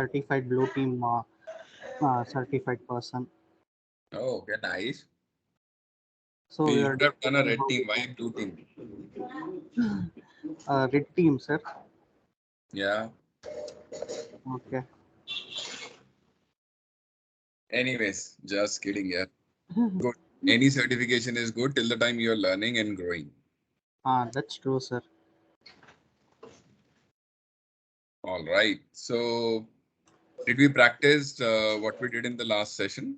certified blue team certified person. Oh, okay, nice. So we You are should have done a discussing red how team, we why can blue team? red team, sir. Yeah. Okay. Anyways, just kidding, yeah. Good. Any certification is good till the time you're learning and growing. That's true, sir. All right. So, did we practice what we did in the last session?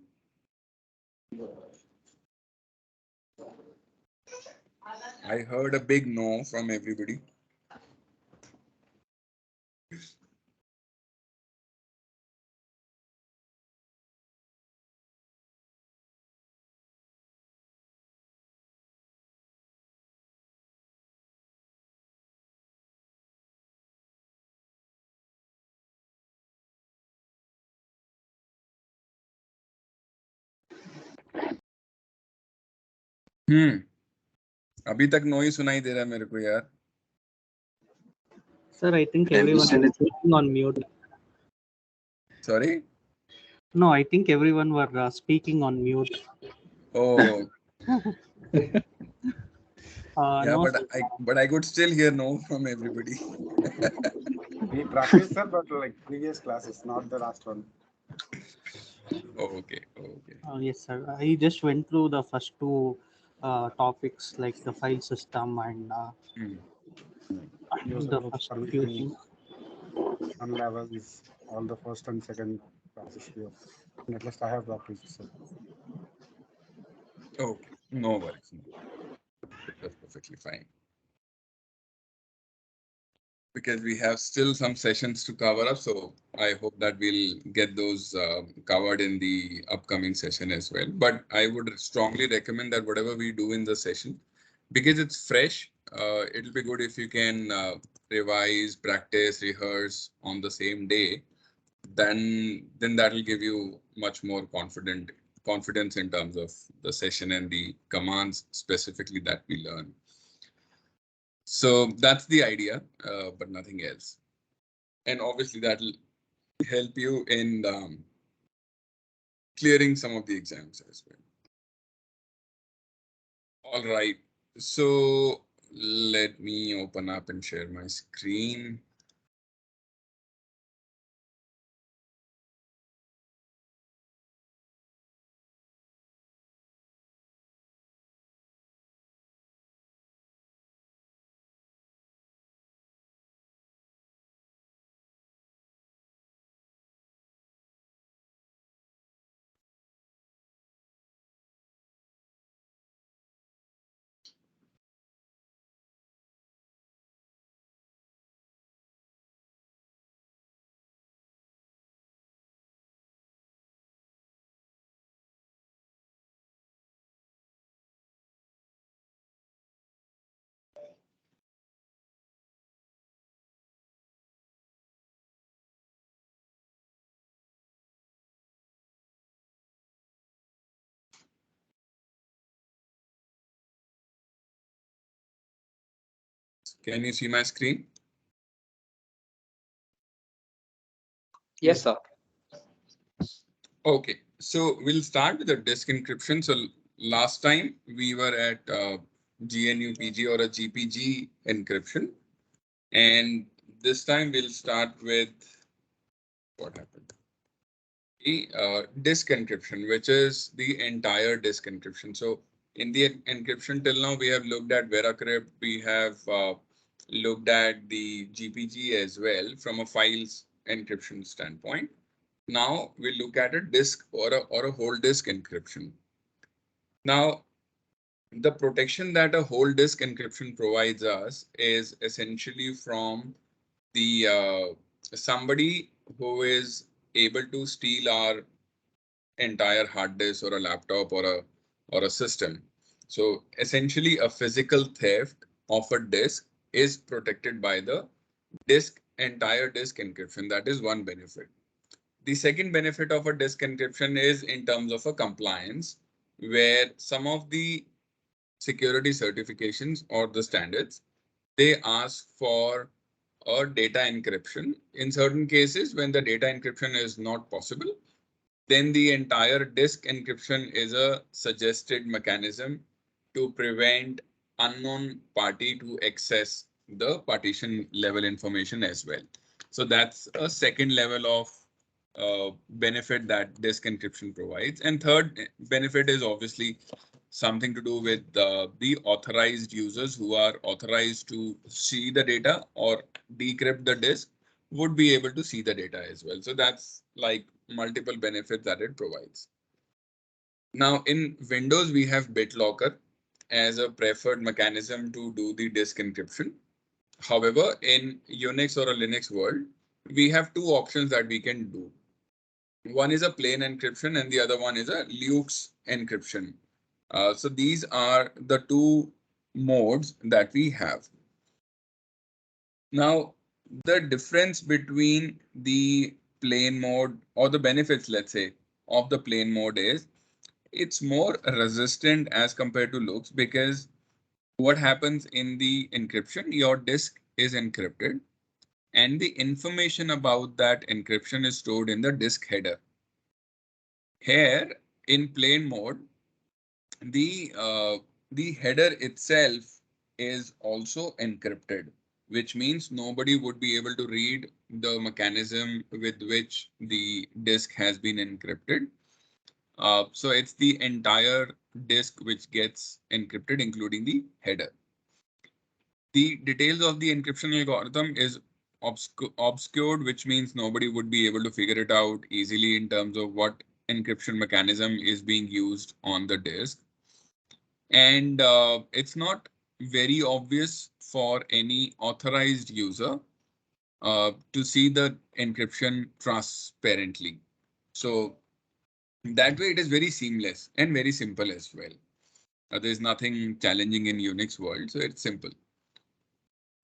I heard a big no from everybody. Hmm. अभी तक no ही सुनाई दे रहा है मेरे को यार. Sir, I think Can you everyone send is it? speaking on mute. Sorry? No, I think everyone were speaking on mute. Oh, yeah, No, sir. but I could still hear no from everybody. We practice, sir, but like previous classes, not the last one. Okay, okay. Yes, sir. I just went through the first two topics, like the file system and Hmm. User the groups first few permission things. unlevel is all the first and second classes here. And at least I have practiced, sir. Okay, no worries. No. That's perfectly fine. Because we have still some sessions to cover up, so I hope that we'll get those covered in the upcoming session as well. But I would strongly recommend that whatever we do in the session, because it's fresh, it'll be good if you can revise, practice, rehearse on the same day. Then that will give you much more confidence in terms of the session and the commands specifically that we learn. So that's the idea, but nothing else. And obviously that'll help you in clearing some of the exams as well. All right. So let me open up and share my screen. Can you see my screen? Yes, sir. Okay, so we'll start with the disk encryption. So last time we were at GNU PG or a GPG encryption. And this time we'll start with what happened? The disk encryption, which is the entire disk encryption. So in the encryption till now, we have looked at VeraCrypt, we have looked at the GPG as well from a files encryption standpoint. Now we look at a disk or a whole disk encryption. Now, the protection that a whole disk encryption provides us is essentially from the somebody who is able to steal our entire hard disk or a laptop or a system. So essentially a physical theft of a disk is protected by the entire disk encryption. That is one benefit. The second benefit of a disk encryption is in terms of a compliance, where some of the security certifications or the standards, they ask for a data encryption. In certain cases, when the data encryption is not possible, then the entire disk encryption is a suggested mechanism to prevent unknown party to access the partition level information as well. So that's a second level of benefit that disk encryption provides. And third benefit is obviously something to do with the authorized users who are authorized to see the data or decrypt the disk would be able to see the data as well. So that's like multiple benefits that it provides. Now in Windows, we have BitLocker as a preferred mechanism to do the disk encryption. However, in Unix or a Linux world, we have two options that we can do. One is a plain encryption and the other one is a Luke's encryption. So these are the two modes that we have. Now, the difference between the plain mode or the benefits, let's say, of the plain mode is it's more resistant as compared to Luke's, because what happens in the encryption, your disk is encrypted and the information about that encryption is stored in the disk header. Here in plain mode, the header itself is also encrypted, which means nobody would be able to read the mechanism with which the disk has been encrypted. So it's the entire disk which gets encrypted, including the header. The details of the encryption algorithm is obscured, which means nobody would be able to figure it out easily in terms of what encryption mechanism is being used on the disk. And it's not very obvious for any authorized user to see the encryption transparently. So that way it is very seamless and very simple as well. There's nothing challenging in Unix world, so it's simple.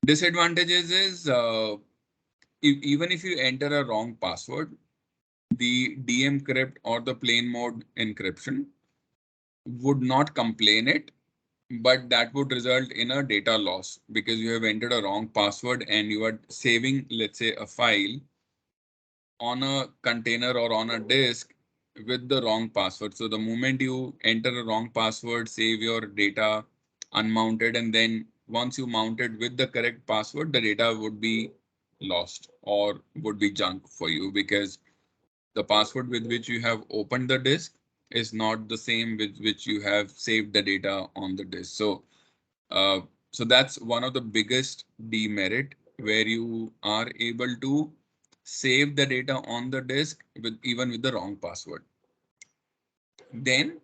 Disadvantages is even if you enter a wrong password, the de-encrypt or the plain mode encryption would not complain it, but that would result in a data loss because you have entered a wrong password and you are saving, let's say, a file on a container or on a disk with the wrong password. So the moment you enter a wrong password, save your data unmounted, and then once you mount it with the correct password, the data would be lost or would be junk for you because the password with which you have opened the disk is not the same with which you have saved the data on the disk. Uh, so that's one of the biggest demerit where you are able to save the data on the disk with even with the wrong password. Then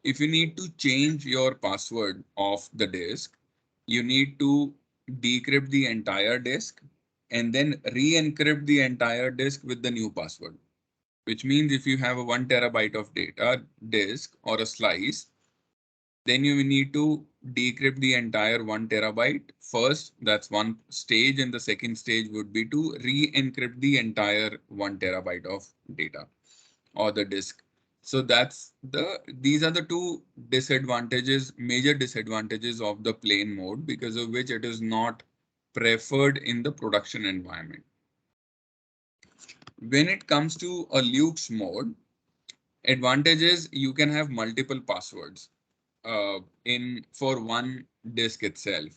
if you need to change your password of the disk, you need to decrypt the entire disk and then re-encrypt the entire disk with the new password, which means if you have a 1 TB of data disk or a slice, then you need to decrypt the entire 1 TB first. That's one stage. And the second stage would be to re-encrypt the entire 1 TB of data or the disk. So these are the two disadvantages, major disadvantages of the plain mode, because of which it is not preferred in the production environment. When it comes to a Luke's mode, advantage is you can have multiple passwords in for one disk itself.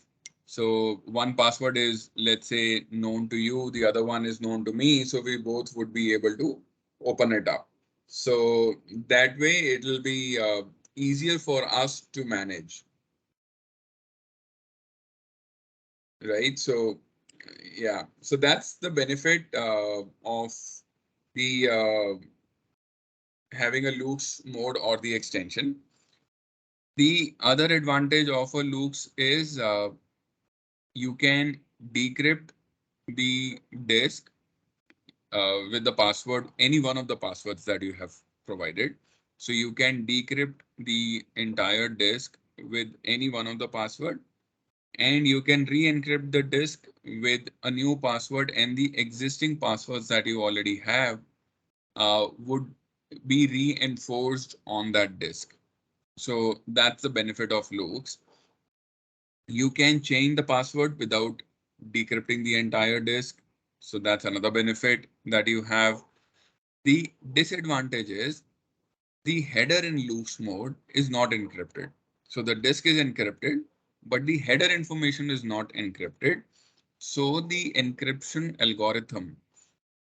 So one password is, let's say, known to you, the other one is known to me, so we both would be able to open it up. So that way it will be easier for us to manage, right? So yeah, so that's the benefit of the having a loops mode or the extension. The other advantage of a loops is you can decrypt the disk with the password, any one of the passwords that you have provided. So you can decrypt the entire disk with any one of the password, and you can re-encrypt the disk with a new password, and the existing passwords that you already have would be reinforced on that disk. So that's the benefit of loops. You can change the password without decrypting the entire disk. So that's another benefit that you have. The disadvantage is the header in loose mode is not encrypted. So the disk is encrypted, but the header information is not encrypted. So the encryption algorithm,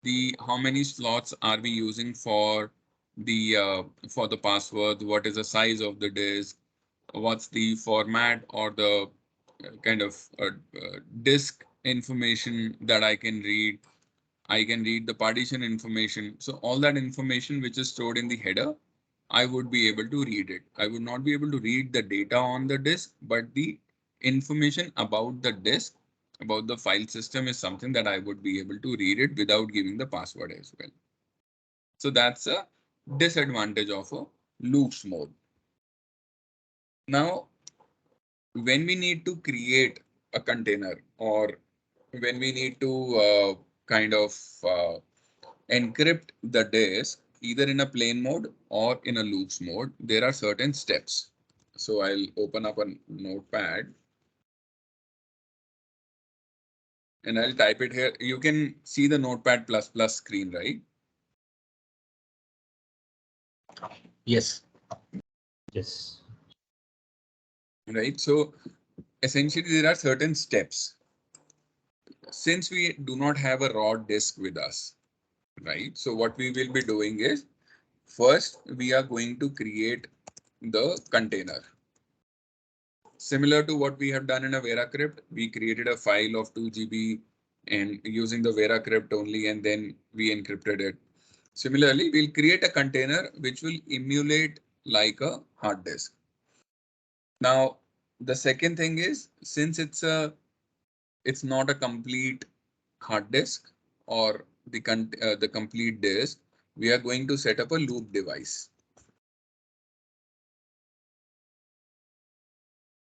the how many slots are we using for the password, what is the size of the disk, what's the format or the kind of disk information that I can read. I can read the partition information. So all that information which is stored in the header, I would be able to read it. I would not be able to read the data on the disk, but the information about the disk, about the file system is something that I would be able to read it without giving the password as well. So that's a disadvantage of a loose mode. Now, when we need to create a container or when we need to kind of encrypt the disk either in a plain mode or in a loops mode, there are certain steps. So I'll open up a notepad and I'll type it here. You can see the notepad plus plus screen, right? Yes. Yes. Right. So essentially there are certain steps. Since we do not have a raw disk with us, right? So what we will be doing is first we are going to create the container. Similar to what we have done in a VeraCrypt, we created a file of 2 GB and using the VeraCrypt only, and then we encrypted it. Similarly, we'll create a container which will emulate like a hard disk. Now, the second thing is, since it's not a complete hard disk or the complete disk, we are going to set up a loop device.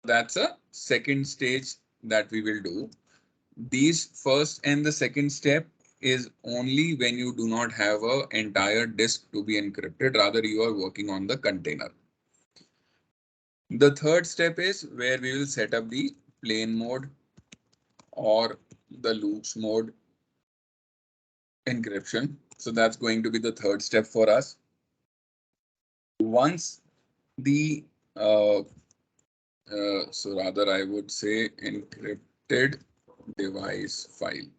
That's a second stage that we will do. These first and the second step is only when you do not have an entire disk to be encrypted, rather you are working on the container. The third step is where we will set up the plain mode or the loops mode encryption. So that's going to be the third step for us. Once the so rather I would say encrypted device file,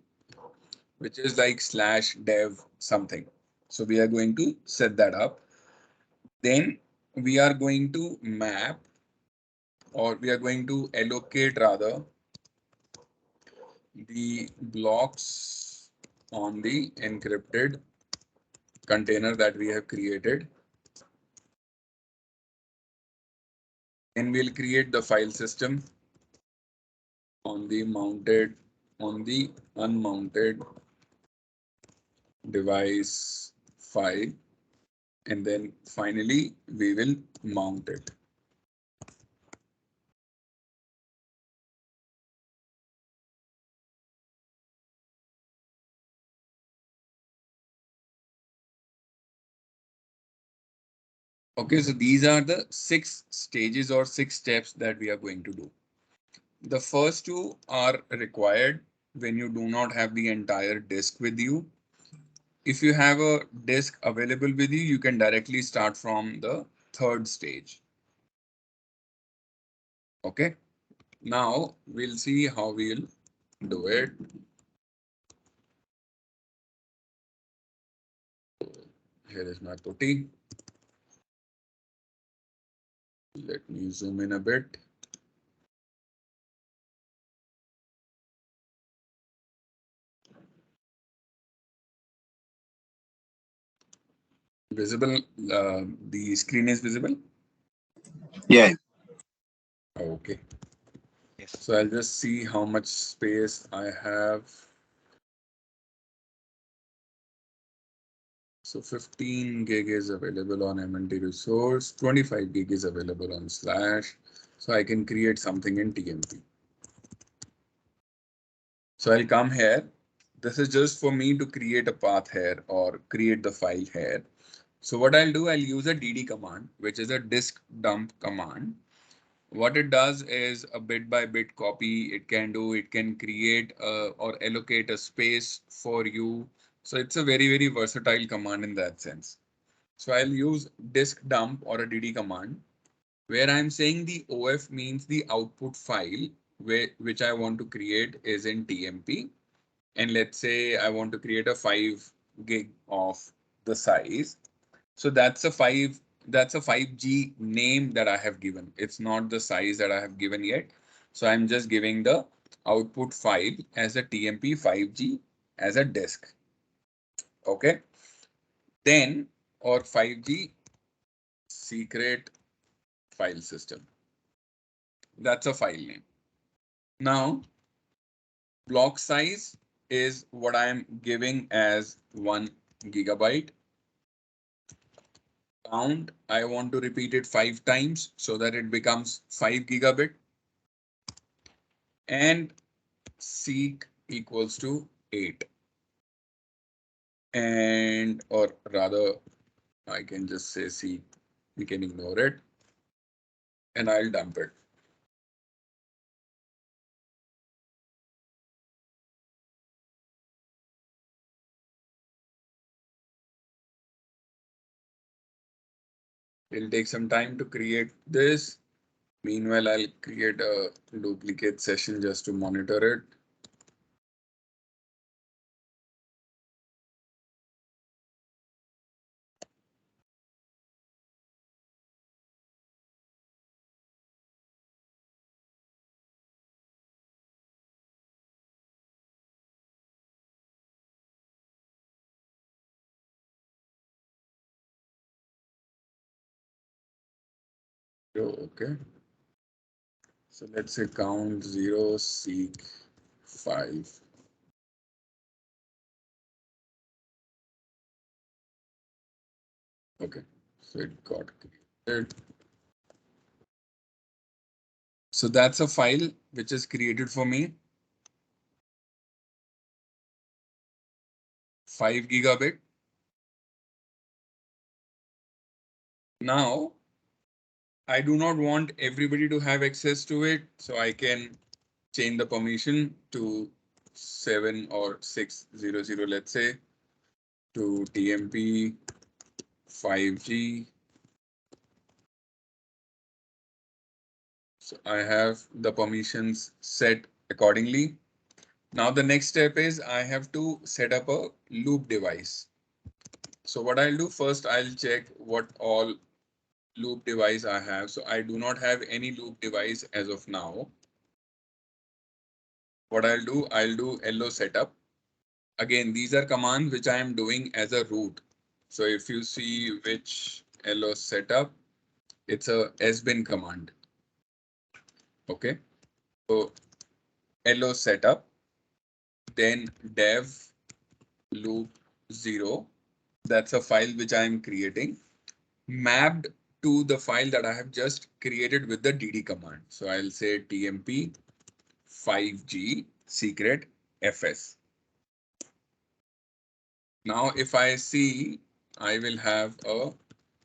which is like /dev something. So we are going to set that up. Then we are going to map, or we are going to allocate rather the blocks on the encrypted container that we have created. Then we'll create the file system on the unmounted device file. And then finally, we will mount it. Okay, so these are the 6 stages or 6 steps that we are going to do. The first two are required when you do not have the entire disk with you. If you have a disk available with you, you can directly start from the third stage. Okay, now we'll see how we'll do it. Here is my putty. Let me zoom in a bit. Visible, the screen is visible? Yeah. Okay. Yes. So I'll just see how much space I have. So 15 gig is available on MNT resource, 25 gig is available on Slash. So I can create something in TMP. So I'll come here. This is just for me to create a path here or create the file here. So what I'll do, I'll use a dd command, which is a disk dump command. What it does is a bit by bit copy. It can create or allocate a space for you. So it's a very, very versatile command in that sense. So I'll use disk dump or a dd command where I'm saying the OF means the output file which I want to create is in TMP. And let's say I want to create a 5 gig of the size. So that's a 5G name that I have given. It's not the size that I have given yet. So I'm just giving the output file as a TMP 5G as a disk. Okay. Then or 5G secret file system. That's a file name. Now block size is what I'm giving as 1 gigabyte. Count, I want to repeat it 5 times so that it becomes 5 gigabit. And seek equals to 8. And or rather, I can just say seek. We can ignore it. And I'll dump it. It'll take some time to create this. Meanwhile, I'll create a duplicate session just to monitor it. Okay. So let's say count 0, seek 5. Okay. So it got created. So that's a file which is created for me. 5 gigabit. Now, I do not want everybody to have access to it, so I can change the permission to 7 or 600, let's say, to TMP 5G. So I have the permissions set accordingly. Now the next step is I have to set up a loop device. So what I'll do first, I'll check what all loop device I have. So I do not have any loop device as of now. What I'll do LO setup. Again, these are commands which I am doing as a root. So if you see which LO setup, it's a sbin command. Okay. So LO setup, then dev loop 0. That's a file which I am creating mapped to the file that I have just created with the dd command. So I'll say tmp 5g secret fs. Now, if I see, I will have a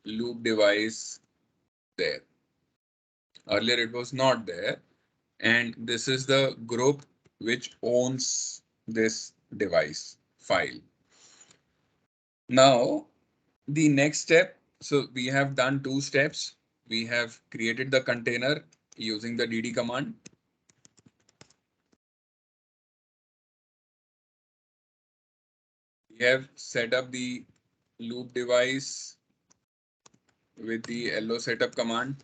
loop device there. Earlier, it was not there. And this is the group which owns this device file. Now, the next step. So we have done 2 steps. We have created the container using the dd command. We have set up the loop device with the LO setup command.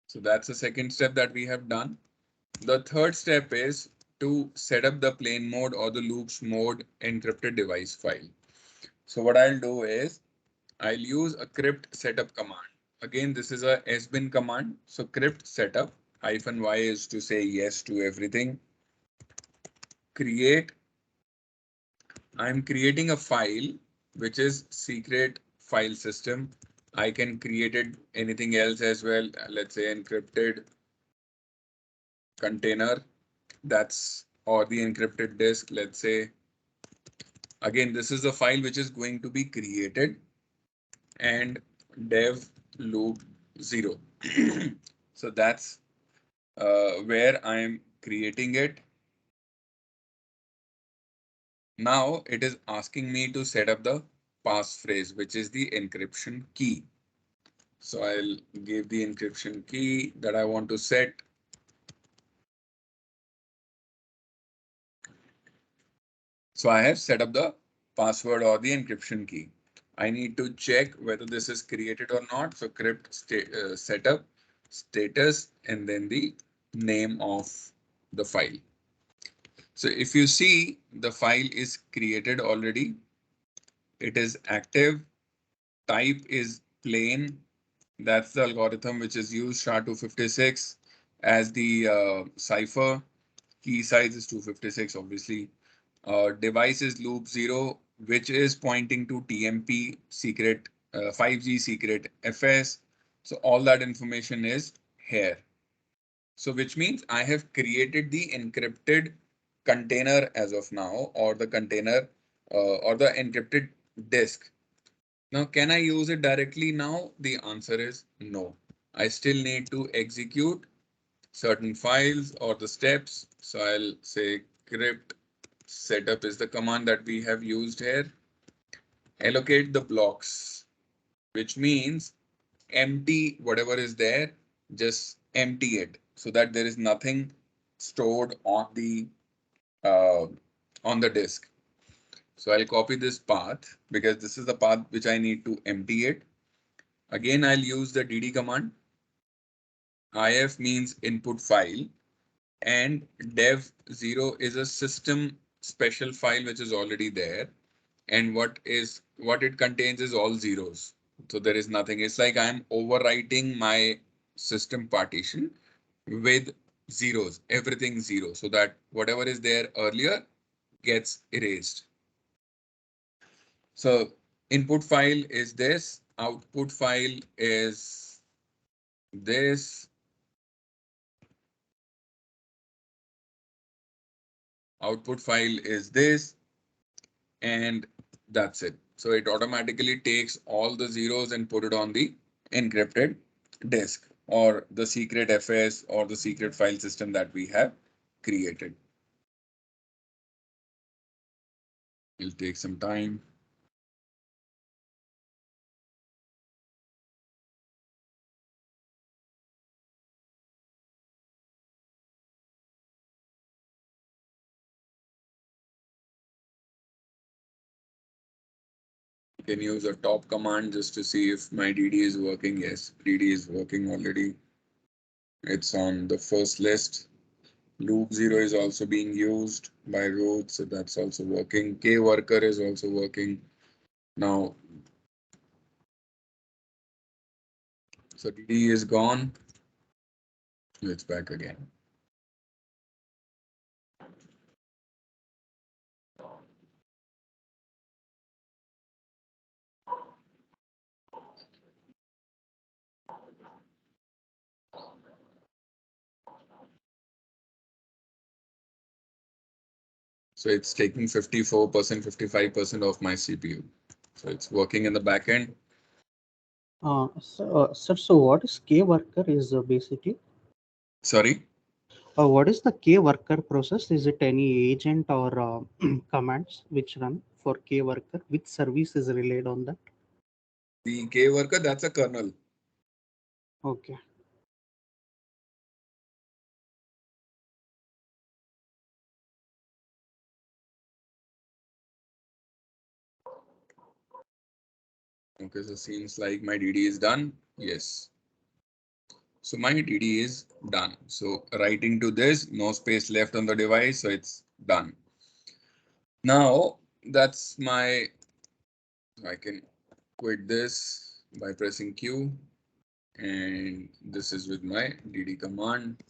So that's the second step that we have done. The third step is to set up the plain mode or the loops mode encrypted device file. So what I'll do is I'll use a crypt setup command. Again, this is a sbin command. So crypt setup -y is to say yes to everything. Create. I'm creating a file which is secret file system. I can create it anything else as well. Let's say encrypted container. That's or the encrypted disk. Let's say again, this is the file which is going to be created. and dev loop 0. So that's where I am creating it. Now it is asking me to set up the passphrase, which is the encryption key. So I'll give the encryption key that I want to set. So I have set up the password or the encryption key. I need to check whether this is created or not. So crypt setup status and then the name of the file. So if you see the file is created already, it is active, type is plain. That's the algorithm which is used SHA-256 as the cipher. Key size is 256, obviously. Device is loop 0, which is pointing to TMP secret, 5G secret FS. So all that information is here. So which means I have created the encrypted container as of now, or the container or the encrypted disk. Now, can I use it directly now? The answer is no. I still need to execute certain files or the steps. So I'll say crypt setup is the command that we have used here. Allocate the blocks, which means empty whatever is there, just empty it so that there is nothing stored uh, on the disk. So I'll copy this path because this is the path which I need to empty it. Again, I'll use the dd command. IF means input file and dev0 is a system special file which is already there. And what it contains is all zeros. So there is nothing. It's like I'm overwriting my system partition with zeros, everything zero, so that whatever is there earlier gets erased. So input file is this, output file is this, output file is this, and that's it. So it automatically takes all the zeros and put it on the encrypted disk or the secret FS or the secret file system that we have created. It'll take some time. You can use a top command just to see if my DD is working. Yes, DD is working already. It's on the first list. Loop 0 is also being used by root, so that's also working. K worker is also working. Now, so DD is gone. It's back again. So it's taking 54%, 55% of my CPU. So it's working in the back end. Sir, so what is K worker is basically? Sorry, What is the K worker process? Is it any agent or commands which run for K worker? Which service is relayed on that? the K worker, that's a kernel. Okay. Okay, so seems like my DD is done. Yes. So my DD is done. So writing to this, no space left on the device, so it's done. Now that's my, I can quit this by pressing Q, and this is with my DD command.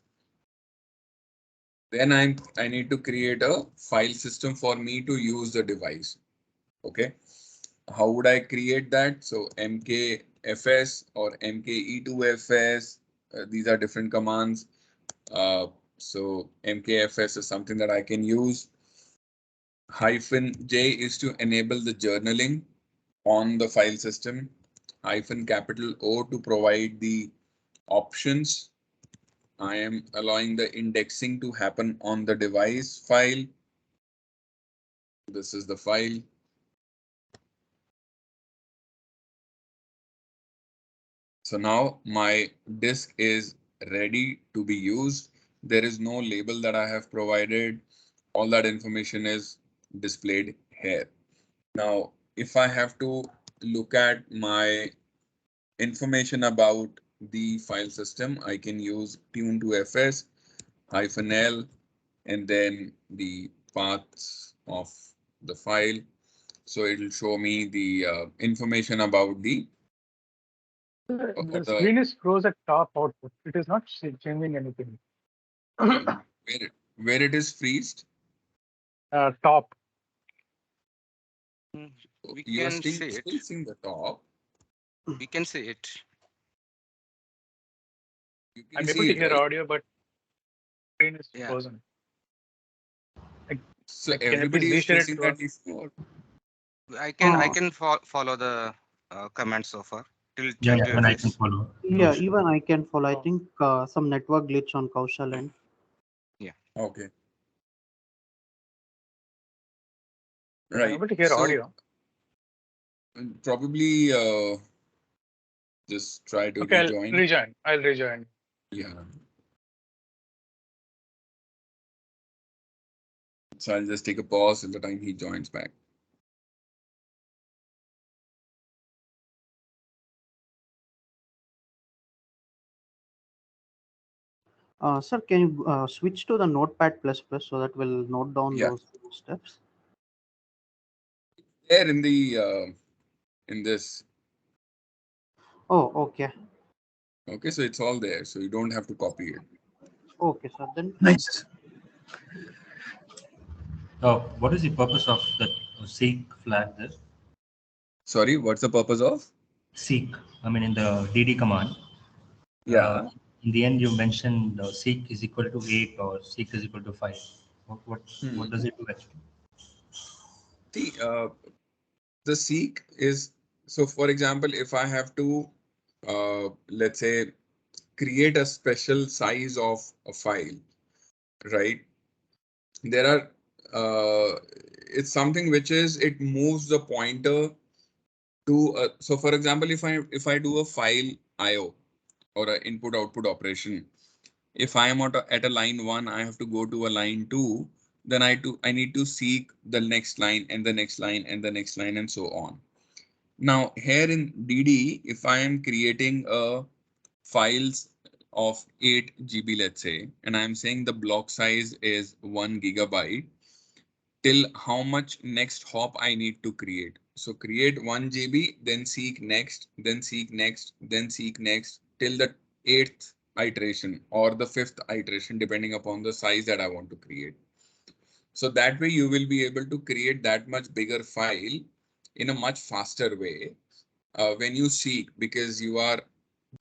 Then I need to create a file system for me to use the device. Okay. How would I create that? So mkfs or mke2fs, these are different commands. So mkfs is something that I can use. -J is to enable the journaling on the file system. hyphen capital O to provide the options. I am allowing the indexing to happen on the device file. This is the file. So now my disk is ready to be used. There is no label that I have provided. All that information is displayed here. Now, if I have to look at my information about the file system, I can use tune to fs -l and then the paths of the file. So it'll show me the information about the The the screen is froze at top output. It is not changing anything. where it is freezed. Top. We You are can see it. still seeing the top. We can see it. You can I'm see able to it, hear right? audio, but screen is Yeah. frozen. So Can you please everybody is reshare it facing to that us? issue. I can follow the commands so far till Yeah, tune yeah, to even I can FS. follow. Yeah, even I can follow. I Oh. think some network glitch on Kaushal end. Okay. I'm Right. able to hear So audio. probably just try to Okay, I'll rejoin. rejoin. I'll rejoin. Yeah. So I'll just take a pause till the time he joins back. Sir, can you switch to the Notepad++ so that we'll note down Yeah. those steps? There in the in this. Oh, okay. Okay, so it's all there. So you don't have to copy it. Okay, sir. Then Nice. Oh, what is the purpose of that seek flag there? Sorry, what's the purpose of? Seek. I mean, in the DD command. Yeah. In the end, you mentioned seek is equal to 8 or seek is equal to 5. What does it do actually? See, the seek is, so for example, if I have to, let's say, create a special size of a file, right? There are, it's something which is, it moves the pointer to, so for example, if I do a file IO or an input output operation, if I am at a line 1, I have to go to a line 2, then I need to seek the next line and the next line and the next line and so on. Now here in DD, if I am creating a files of 8 GB, let's say, and I'm saying the block size is 1 gigabyte, till how much next hop I need to create. So create 1 GB, then seek next, then seek next, then seek next, till the 8th iteration or the 5th iteration, depending upon the size that I want to create. So that way you will be able to create that much bigger file in a much faster way when you seek, because you are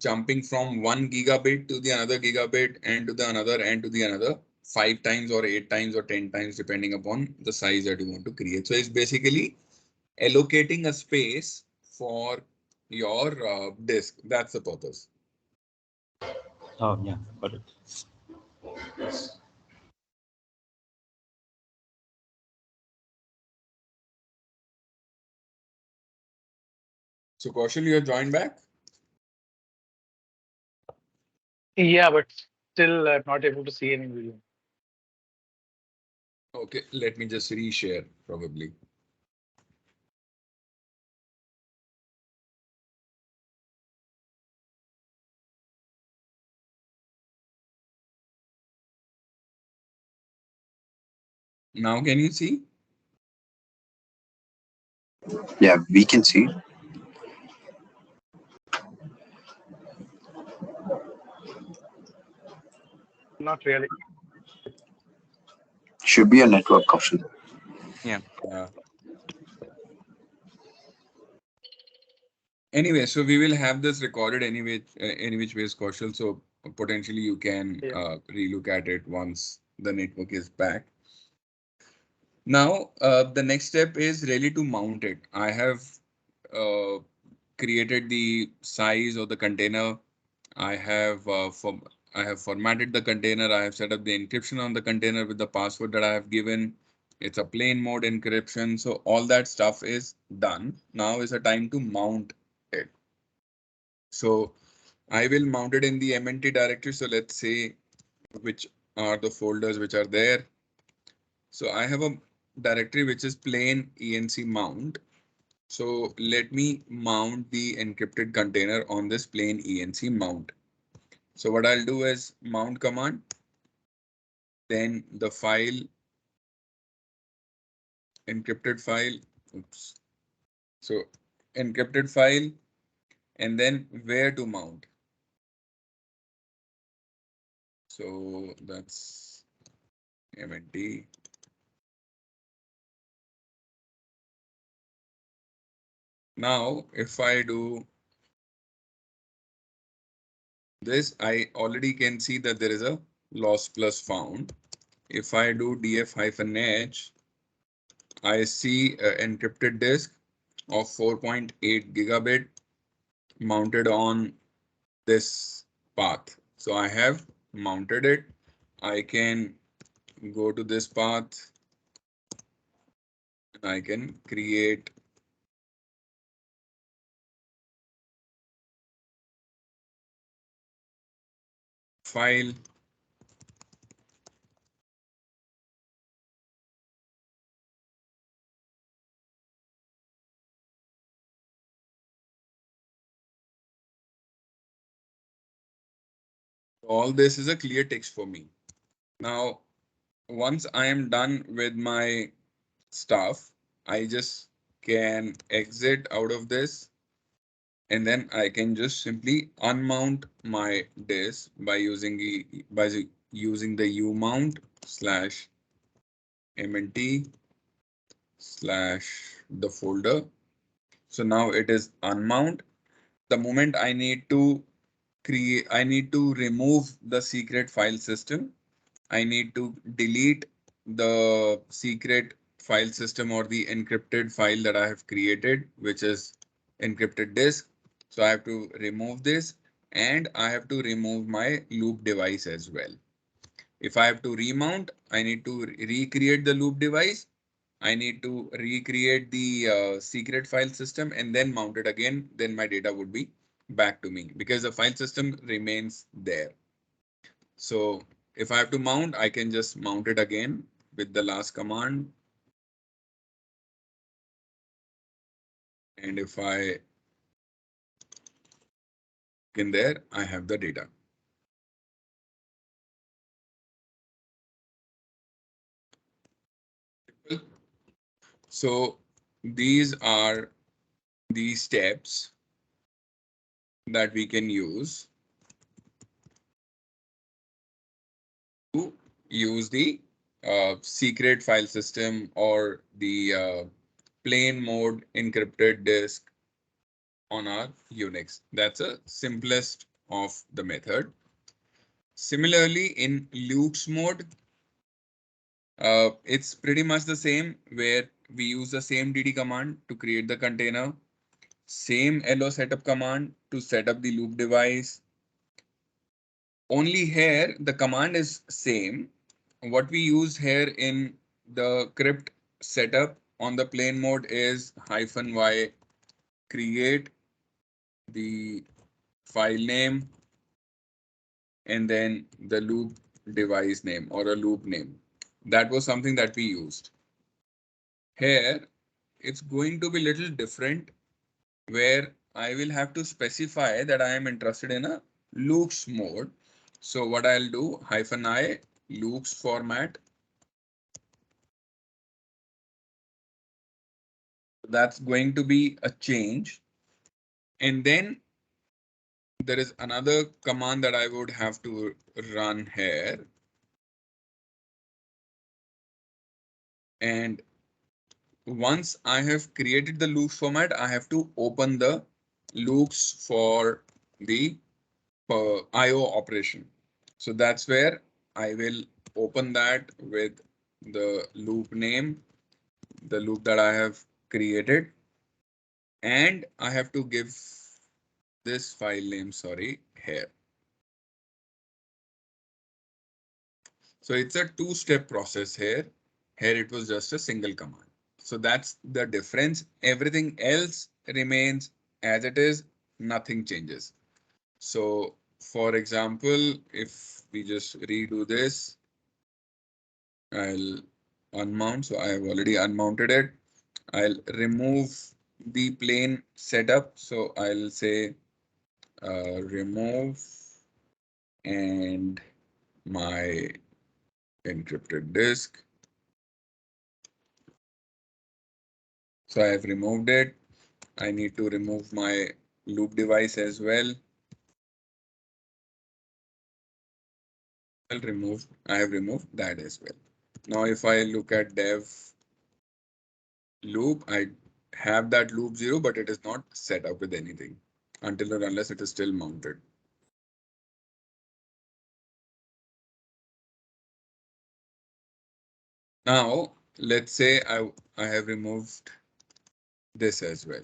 jumping from 1 gigabit to the another gigabit and to the another and to the another 5 times or 8 times or 10 times, depending upon the size that you want to create. So it's basically allocating a space for your disk. That's the purpose. Oh, yeah, got it. So Kaushal, you have joined back? Yeah, but still not able to see any video. Okay, let me just reshare probably. Now can you see? Yeah, we can see. Not really. Should be a network option. Yeah. Anyway, so we will have this recorded anyway, any which ways, Kaushal. So potentially you can relook at it once the network is back. Now, the next step is really to mount it. I have created the size of the container. I have I have formatted the container. I have set up the encryption on the container with the password that I have given. It's a plain mode encryption. So all that stuff is done. Now is a time to mount it. So I will mount it in the MNT directory. So let's say which are the folders which are there. So I have a directory which is plain enc mount. So let me mount the encrypted container on this plain enc mount. So what I'll do is mount command, then the file, encrypted file, oops. So encrypted file, and then where to mount. So that's MNT. Now, if I do this, I already can see that there is a loss plus found. If I do df-h, I see an encrypted disk of 4.8 gigabit mounted on this path. So I have mounted it. I can go to this path and I can create file. All this is a clear text for me. Now, once I am done with my stuff, I just can exit out of this and then I can just simply unmount my disk by using the umount slash mnt slash the folder. So now it is unmount. The moment I need to remove the secret file system. I need to delete the secret file system or the encrypted file that I have created, which is encrypted disk. So I have to remove this and I have to remove my loop device as well. If I have to remount, I need to recreate the loop device. I need to recreate the secret file system and then mount it again. Then my data would be back to me because the file system remains there. So if I have to mount, I can just mount it again with the last command. And if I in there, I have the data. So these are the steps that we can use to use the secret file system or the plain mode encrypted disk on our Unix. That's a simplest of the method. Similarly, in Luke's mode, it's pretty much the same where we use the same dd command to create the container, same lo setup command to set up the loop device. Only here the command is same. What we use here in the crypt setup on the plain mode is -y create the file name and then the loop device name or a loop name. That was something that we used. Here, it's going to be a little different where I will have to specify that I am interested in a loops mode. So what I'll do, -i loops format. That's going to be a change. And then there is another command that I would have to run here. And once I have created the loops format, I have to open the loops for the IO operation. So that's where I will open that with the loop name, the loop that I have created. And I have to give this file name, sorry, here. So it's a two-step process here. Here it was just a single command. So that's the difference. Everything else remains as it is, nothing changes. So for example, if we just redo this, I'll unmount. So I have already unmounted it. I'll remove the plain setup. So I'll say remove and my encrypted disk. So I have removed it. I need to remove my loop device as well. I have removed that as well. Now, if I look at dev loop, I have that loop 0, but it is not set up with anything until or unless it is still mounted. Now, let's say I have removed this as well,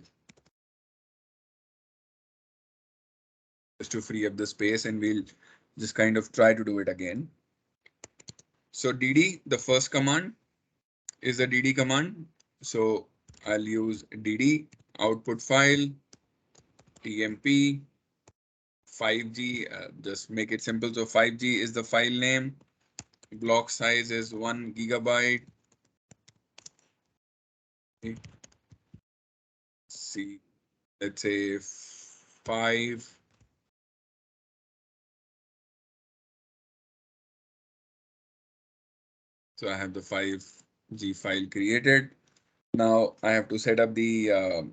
just to free up the space, and we'll just kind of try to do it again. So dd, the first command is a dd command. So I'll use dd output file tmp 5G, just make it simple. So 5G is the file name. Block size is 1 gigabyte. See, let's say 5. So I have the 5G file created. Now I have to set up the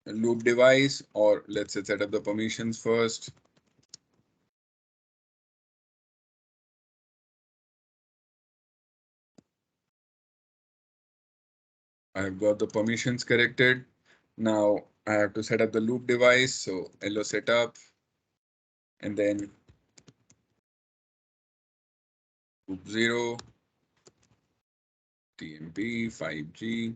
loop device, or let's say set up the permissions first. I have got the permissions corrected. Now I have to set up the loop device. So LO setup and then loop 0, TMP 5G.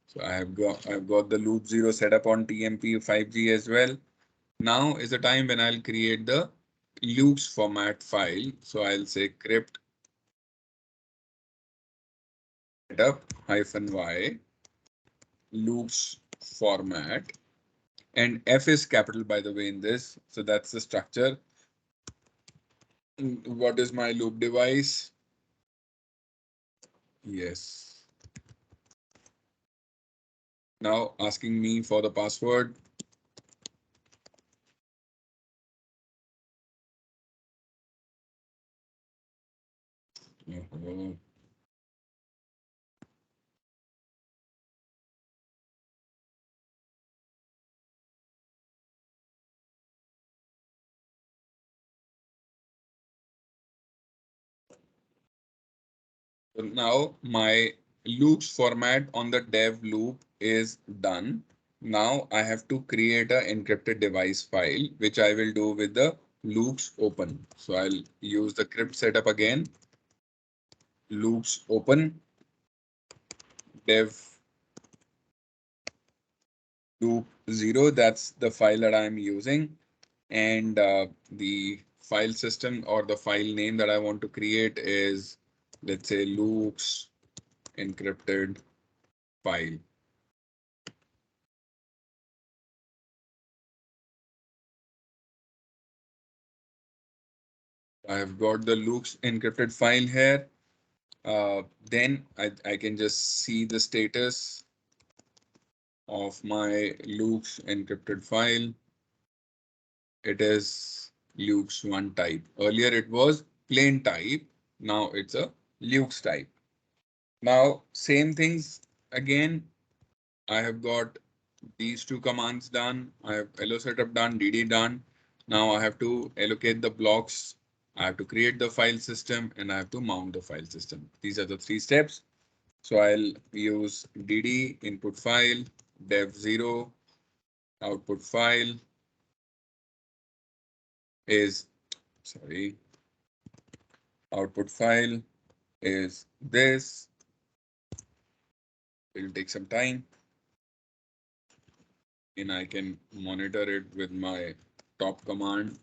So I've got the loop 0 set up on TMP 5G as well. Now is the time when I'll create the loops format file. So I'll say crypt setup -y loops format, and F is capital, by the way, in this. So that's the structure. What is my loop device? Yes. Now asking me for the password. Mhm. So now my loops format on the dev loop is done. Now I have to create an encrypted device file, which I will do with the loops open. So I'll use the crypt setup again. Loops open dev loop 0. That's the file that I'm using. And the file system or the file name that I want to create is, let's say, loops encrypted file. I've got the loops encrypted file here. Then I can just see the status of my loops encrypted file. It is loops1 type. Earlier it was plain type. Now it's a loops type. Now same things again. I have got these two commands done. I have LO setup done, DD done. Now I have to allocate the blocks. I have to create the file system and I have to mount the file system. These are the 3 steps. So I'll use DD input file, dev0 output file is, sorry, output file is this. It will take some time. and I can monitor it with my top command.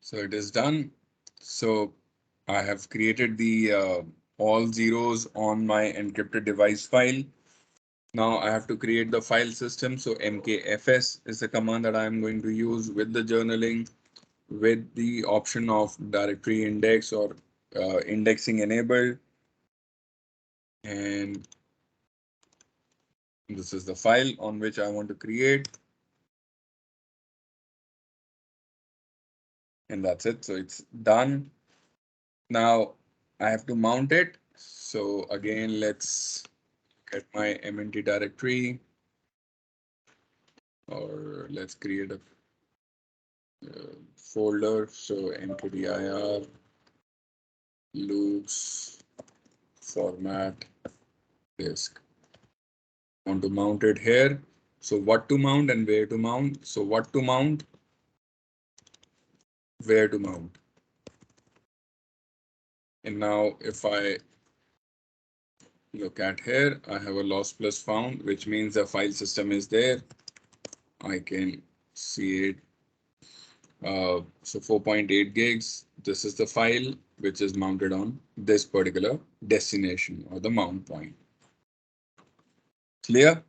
So it is done. So I have created the all zeros on my encrypted device file. Now I have to create the file system. So mkfs is the command that I am going to use with the journaling, with the option of directory index or indexing enabled. And this is the file on which I want to create. And that's it. So it's done. Now I have to mount it. So again, let's get my mnt directory, or let's create a folder. So mkdir loops format disk. I want to mount it here. So what to mount and where to mount. So what to mount, where to mount. And now if I look at here, I have a loss plus found, which means the file system is there. I can see it. So 4.8 gigs. This is the file which is mounted on this particular destination or the mount point. Clear?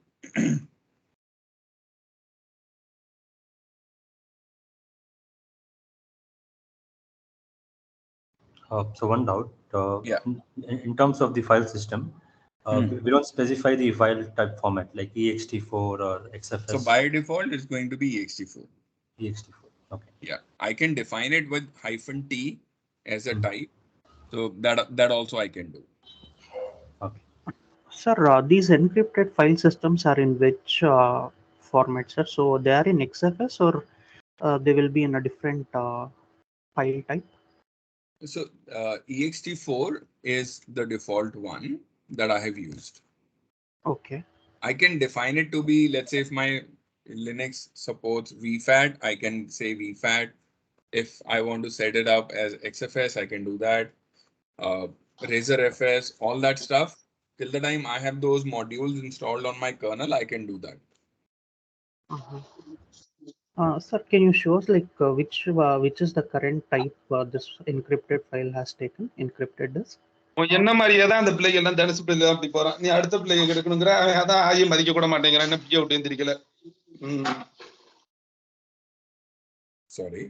So one doubt. Yeah. In terms of the file system, we don't specify the file type format like ext4 or xfs. So by default, it's going to be ext4. ext4. Okay. Yeah, I can define it with -t as a type. So that also I can do. Okay. Sir, these encrypted file systems are in which format, sir? So they are in XFS, or they will be in a different file type? So ext4 is the default one that I have used. Okay. I can define it to be, let's say if my Linux supports VFAT, I can say VFAT. If I want to set it up as XFS, I can do that. Razor FS, all that stuff. Till the time I have those modules installed on my kernel, I can do that. Uh-huh. Sir, can you show us like which is the current type this encrypted file has taken? Encrypted disk. என்ன மாதிரியே தான் அந்த பிள்ளைங்க எல்லாம் தனுசு பிள்ளை அப்படி போறான். நீ அடுத்த பிள்ளைங்க எடுக்கணுங்கிற அதான் ஆயும் மதிக்க கூட மாட்டேங்கிறான். என்ன பிய விட்டு எந்திரிக்கல. Sorry.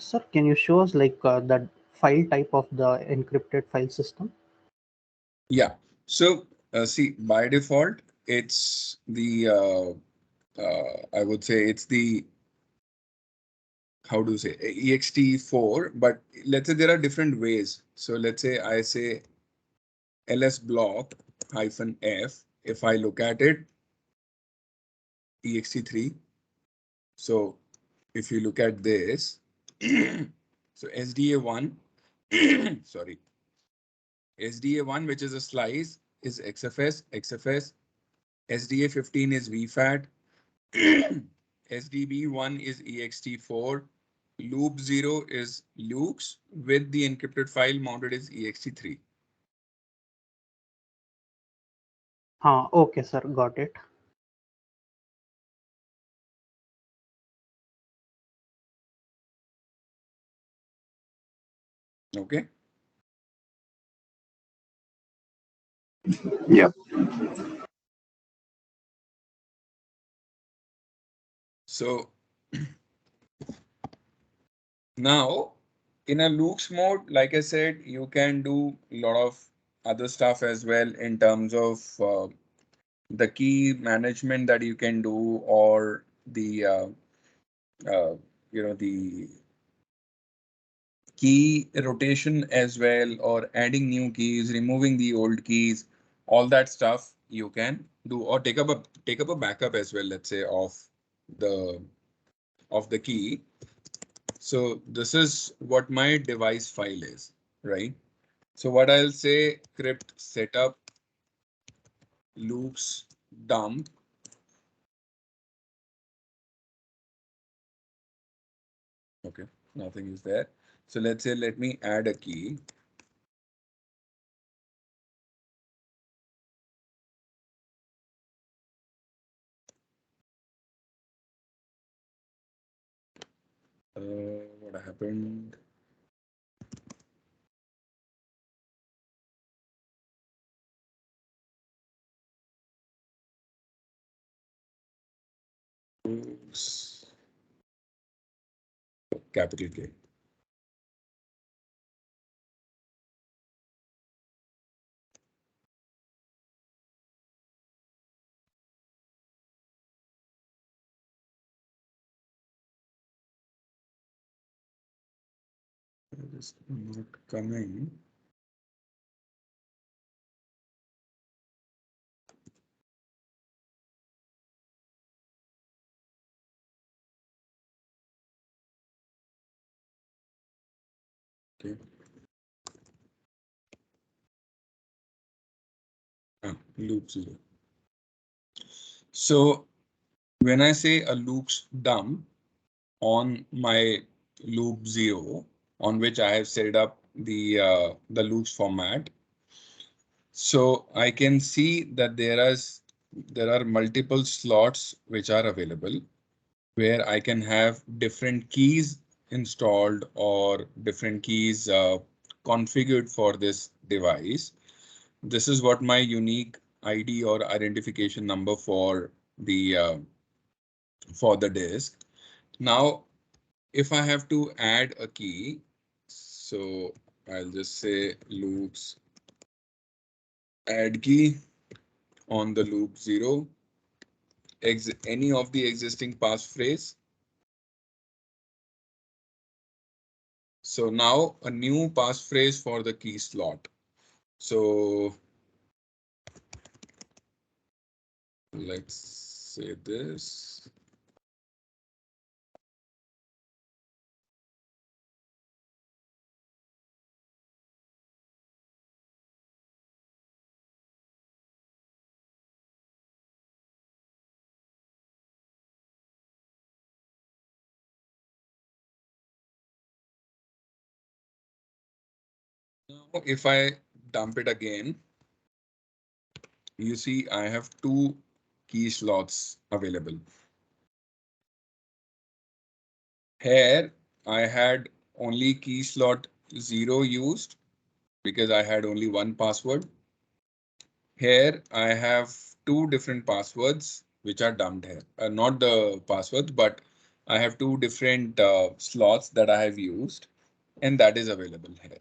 Sir, can you show us like the file type of the encrypted file system? Yeah. So see, by default, it's the I would say it's the, how do you say, ext4, but let's say there are different ways. So let's say I say ls block -f. If I look at it, ext3. So if you look at this, so SDA1, sorry, SDA1, which is a slice, is XFS, XFS. SDA15 is VFAT. SDB1 is ext4. Loop 0 is loops with the encrypted file mounted is ext3. Okay, sir, got it. Okay. Yep. So now in a loops mode, like I said, you can do a lot of other stuff as well in terms of the key management that you can do, or the the key rotation as well, or adding new keys, removing the old keys, all that stuff you can do, or take up a backup as well, let's say, the of the key. So this is what my device file is, right? So what I'll say, crypt setup loops dump. Okay, nothing is there. So let's say, let me add a key. What happened? Oops. Capital K. It is not coming. Okay. Loop 0. So when I say a loops dump on my loop 0, on which I have set up the loops format, so I can see that there are multiple slots which are available, where I can have different keys installed or different keys configured for this device. This is what my unique ID or identification number for the disk. Now, if I have to add a key, so I'll just say loops add key on the loop 0, any of the existing passphrase. So now a new passphrase for the key slot. So let's say this. Now, if I dump it again, you see I have two key slots available. Here, I had only key slot 0 used because I had only one password. Here, I have two different passwords which are dumped here. Not the passwords, but I have two different slots that I have used, and that is available here.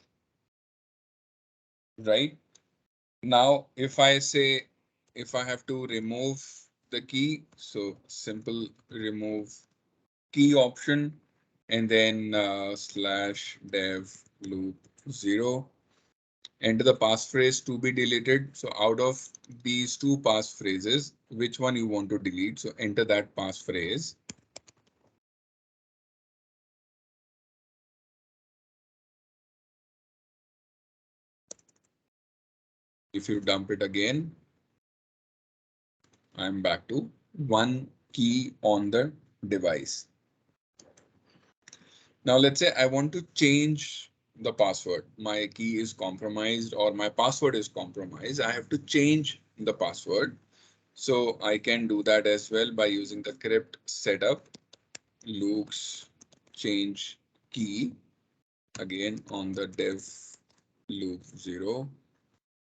Right? Now, if I say, if I have to remove the key, so simple remove key option, and then /dev loop 0, enter the passphrase to be deleted. So out of these two passphrases, which one you want to delete? So enter that passphrase. If you dump it again, I'm back to one key on the device. Now let's say I want to change the password. My key is compromised or my password is compromised. I have to change the password. So I can do that as well by using the crypt setup loops change key again on the dev loop 0.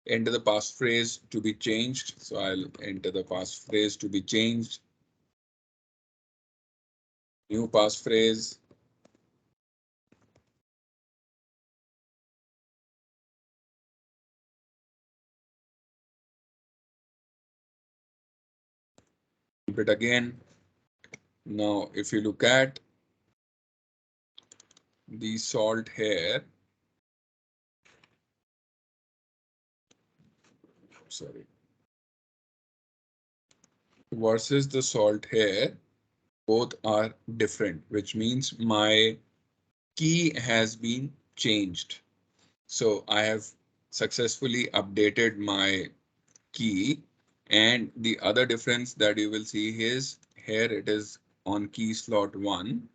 Enter the passphrase to be changed. So I'll enter the passphrase to be changed. New passphrase. Keep it again. Now, if you look at the salt here, sorry, versus the salt here, both are different, which means my key has been changed. So I have successfully updated my key, and the other difference that you will see is here it is on key slot 1.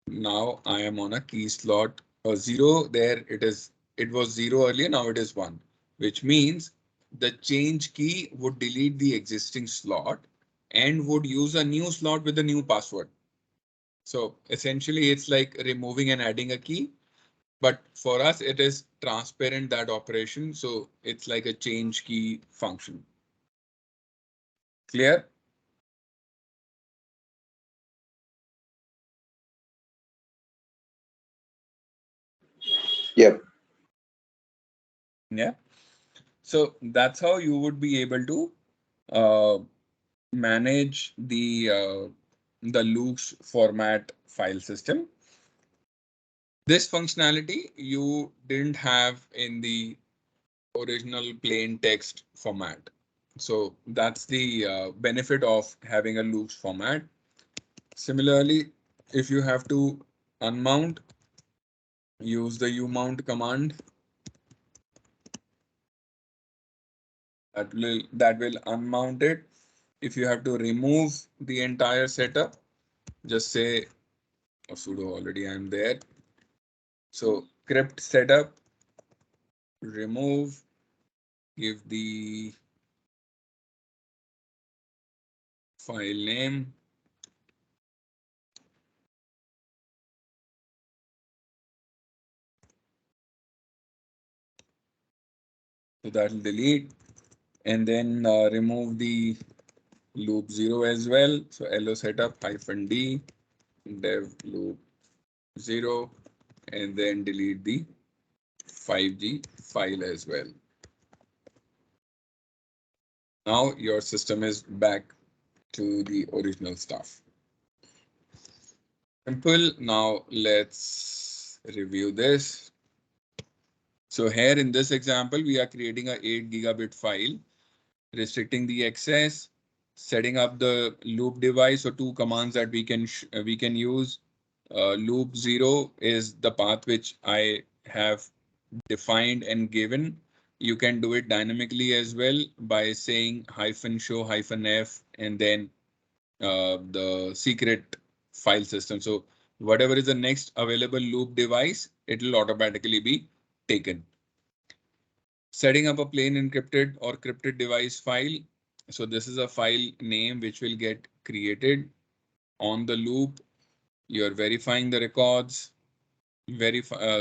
Now I am on a key slot 0. There it was 0 earlier, now it is 1, which means the change key would delete the existing slot and would use a new slot with a new password. So essentially it's like removing and adding a key, but for us it is transparent, that operation. So it's like a change key function. Clear? Yep. Yeah. So that's how you would be able to uh, manage the loops format file system. This functionality you didn't have in the original plain text format. So that's the benefit of having a loops format. Similarly, if you have to unmount, use the umount command. That will unmount it. If you have to remove the entire setup, just say sudo already I'm there. So crypt setup, remove, give the file name. So that will delete, and then remove the loop 0 as well. So lo setup -d dev loop 0, and then delete the 5G file as well. Now your system is back to the original stuff. Simple. Now let's review this. So here in this example, we are creating a 8 gigabit file, restricting the access, setting up the loop device. So two commands that we can use. Loop 0 is the path which I have defined and given. You can do it dynamically as well by saying -show -f and then the secret file system. So whatever is the next available loop device, it will automatically be taken. Setting up a plain encrypted or crypted device file. So this is a file name which will get created on the loop. You're verifying the records,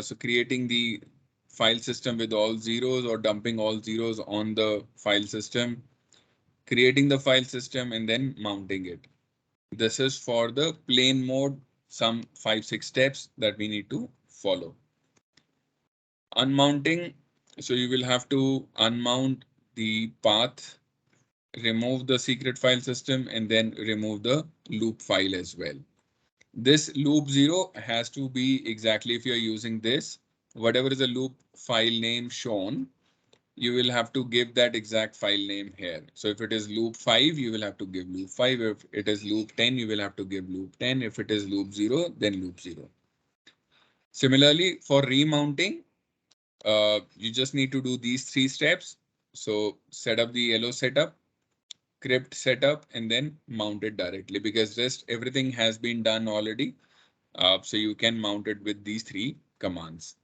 so creating the file system with all zeros or dumping all zeros on the file system, creating the file system and then mounting it. This is for the plain mode, some 5-6 steps that we need to follow. Unmounting, so you will have to unmount the path, remove the secret file system, and then remove the loop file as well. This loop 0 has to be exactly, if you're using this, whatever is the loop file name shown, you will have to give that exact file name here. So if it is loop 5, you will have to give loop 5. If it is loop 10, you will have to give loop 10. If it is loop 0, then loop 0. Similarly, for remounting, you just need to do these 3 steps. So set up the LO setup, crypt setup, and then mount it directly, because rest everything has been done already. So you can mount it with these three commands.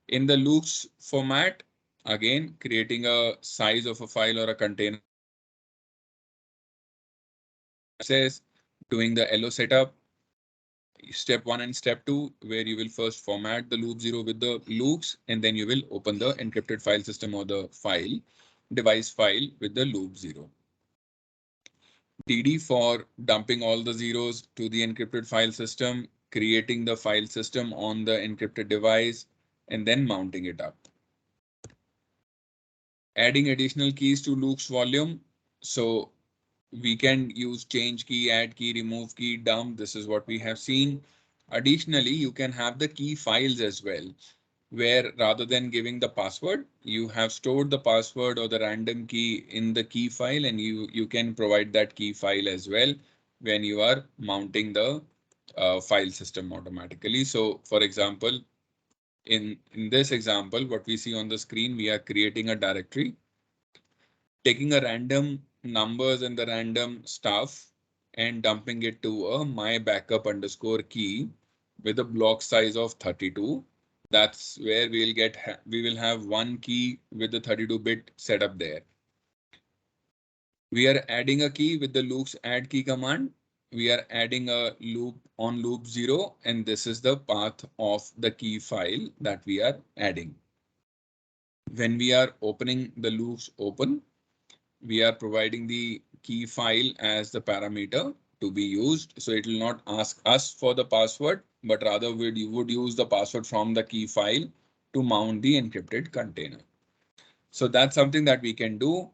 In the loops format, again, creating a size of a file or a container. Says doing the LO setup, step 1 and step 2, where you will first format the loop 0 with the loops, and then you will open the encrypted file system or the file device file with the loop 0. DD for dumping all the zeros to the encrypted file system, creating the file system on the encrypted device, and then mounting it up. Adding additional keys to loops volume. So we can use change key, add key, remove key, dump. This is what we have seen. Additionally, you can have the key files as well, where rather than giving the password, you have stored the password or the random key in the key file, and you can provide that key file as well when you are mounting the file system automatically. So for example, in this example, what we see on the screen, we are creating a directory, taking a random numbers and the random stuff and dumping it to a my backup underscore key with a block size of 32. That's where we will have one key with the 32-bit setup there. We are adding a key with the loops add key command. We are adding a loop on loop 0, and this is the path of the key file that we are adding. When we are opening the loops open, we are providing the key file as the parameter to be used. So it will not ask us for the password, but rather you would use the password from the key file to mount the encrypted container. So that's something that we can do.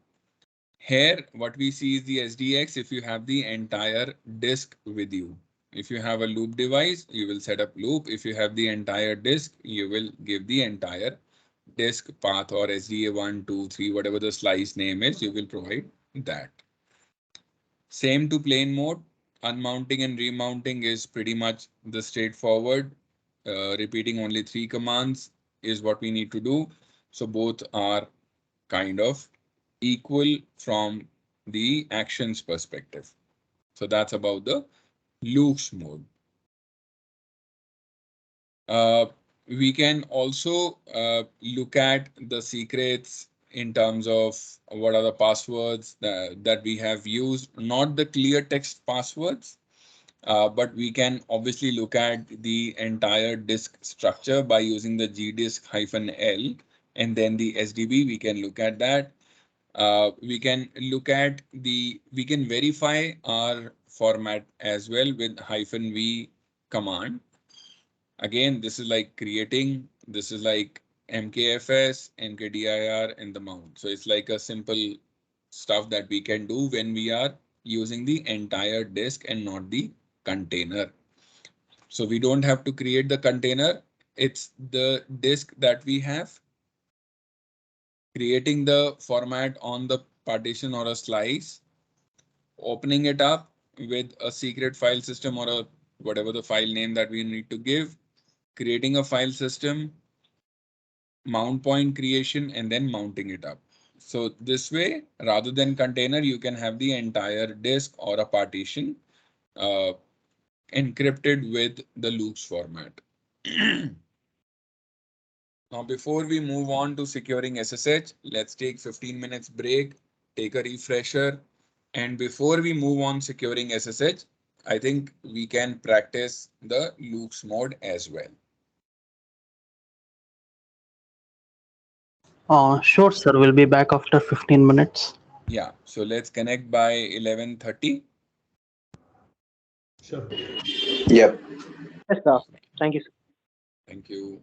Here, what we see is the SDX if you have the entire disk with you. If you have a loop device, you will set up loop. If you have the entire disk, you will give the entire disk path or SDA 1, 2, 3, whatever the slice name is, you will provide that. Same to plane mode. Unmounting and remounting is pretty much the straightforward. Repeating only 3 commands is what we need to do. So both are kind of equal from the actions perspective. So that's about the loops mode. We can also look at the secrets in terms of what are the passwords that we have used, not the clear text passwords, but we can obviously look at the entire disk structure by using the gdisk-l and then the SDB. We can look at that. We can verify our format as well with -v command. Again, this is like creating, this is like MKFS, MKDIR, and the mount. So it's like a simple stuff that we can do when we are using the entire disk and not the container. So we don't have to create the container. It's the disk that we have, creating the format on the partition or a slice, opening it up with a secret file system or a whatever the file name that we need to give, creating a file system, mount point creation, and then mounting it up. So this way, rather than container, you can have the entire disk or a partition encrypted with the loops format. Now, before we move on to securing SSH, let's take 15 minutes break, take a refresher. And before we move on securing SSH, I think we can practice the loops mode as well. Sure, sir. We'll be back after 15 minutes. Yeah, so let's connect by 11:30. Sure. Yep. Yes, sir. Thank you, sir. Thank you.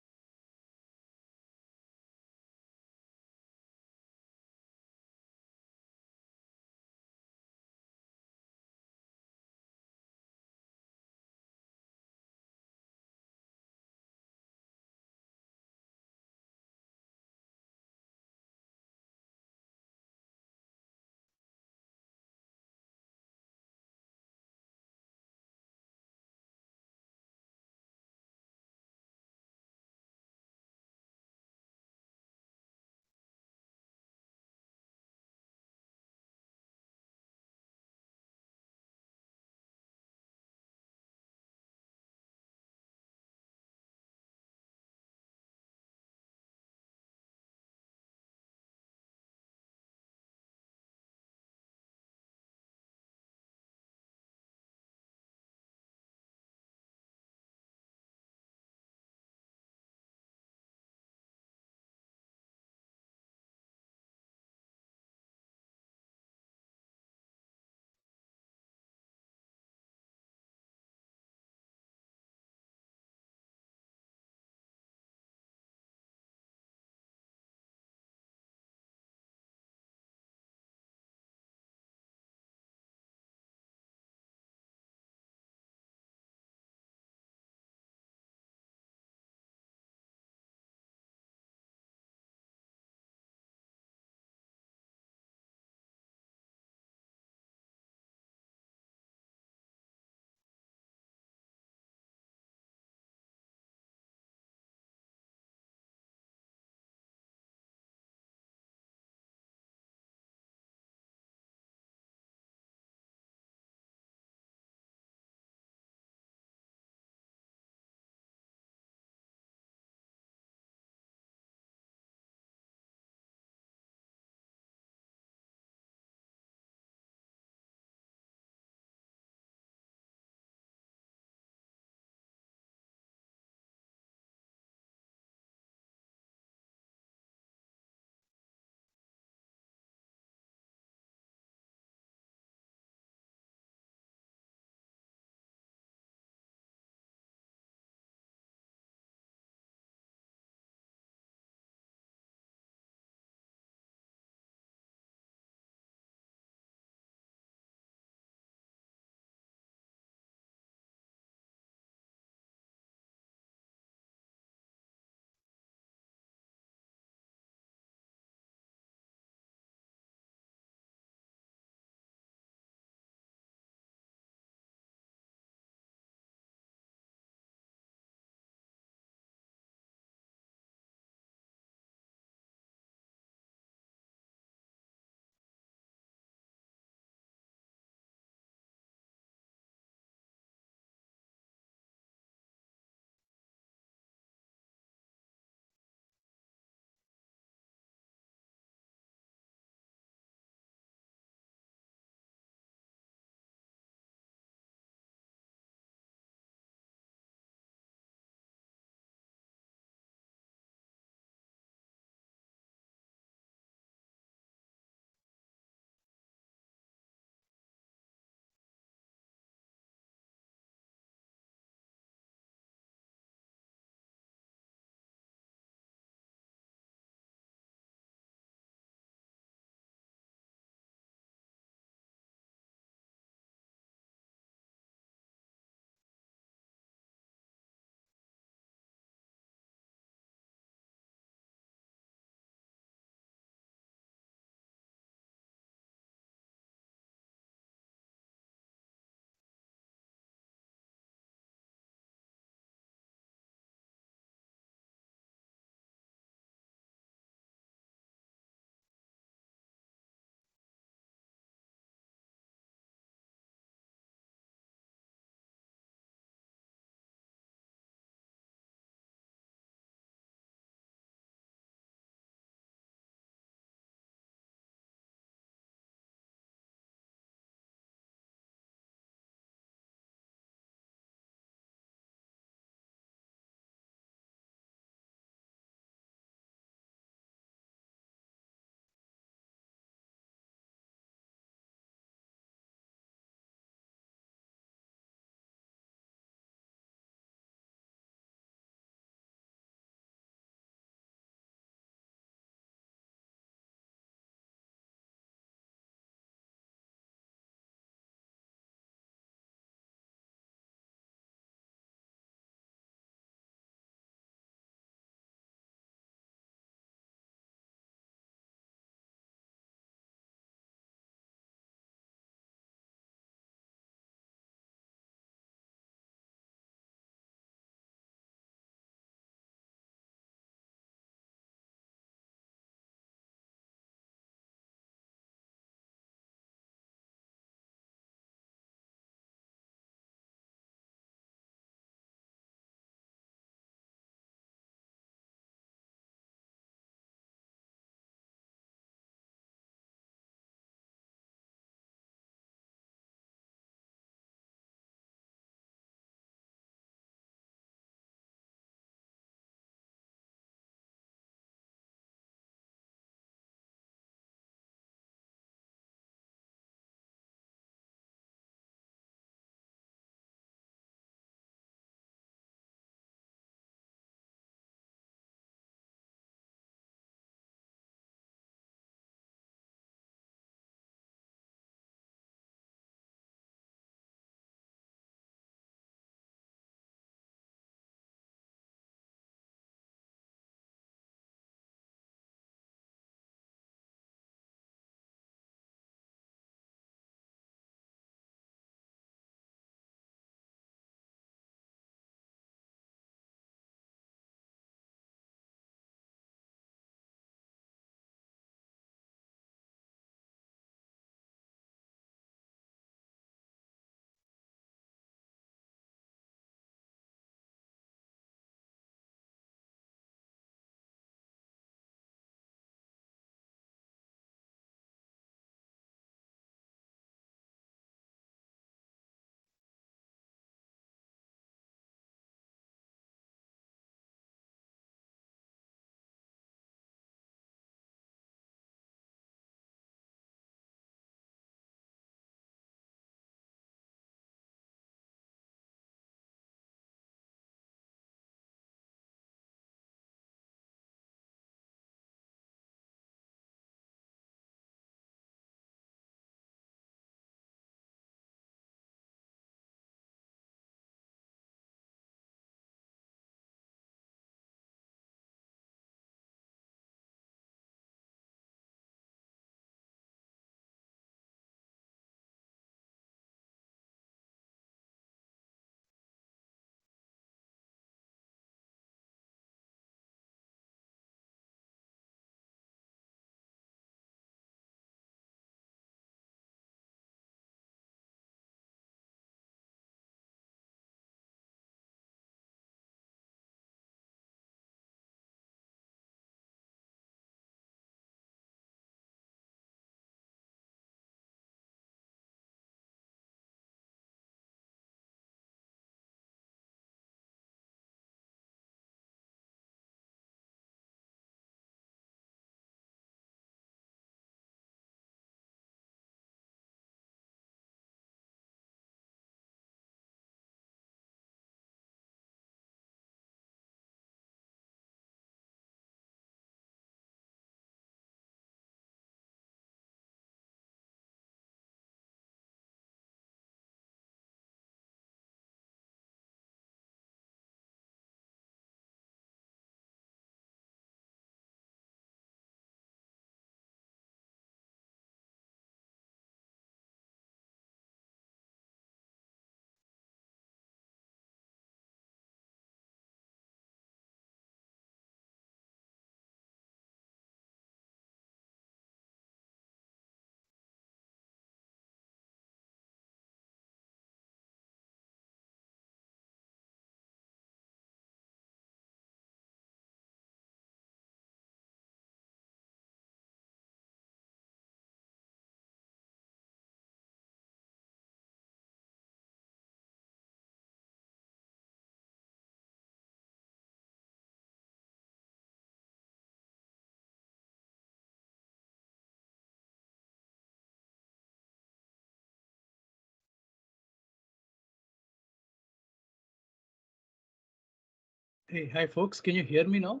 Hey, hi folks, can you hear me now?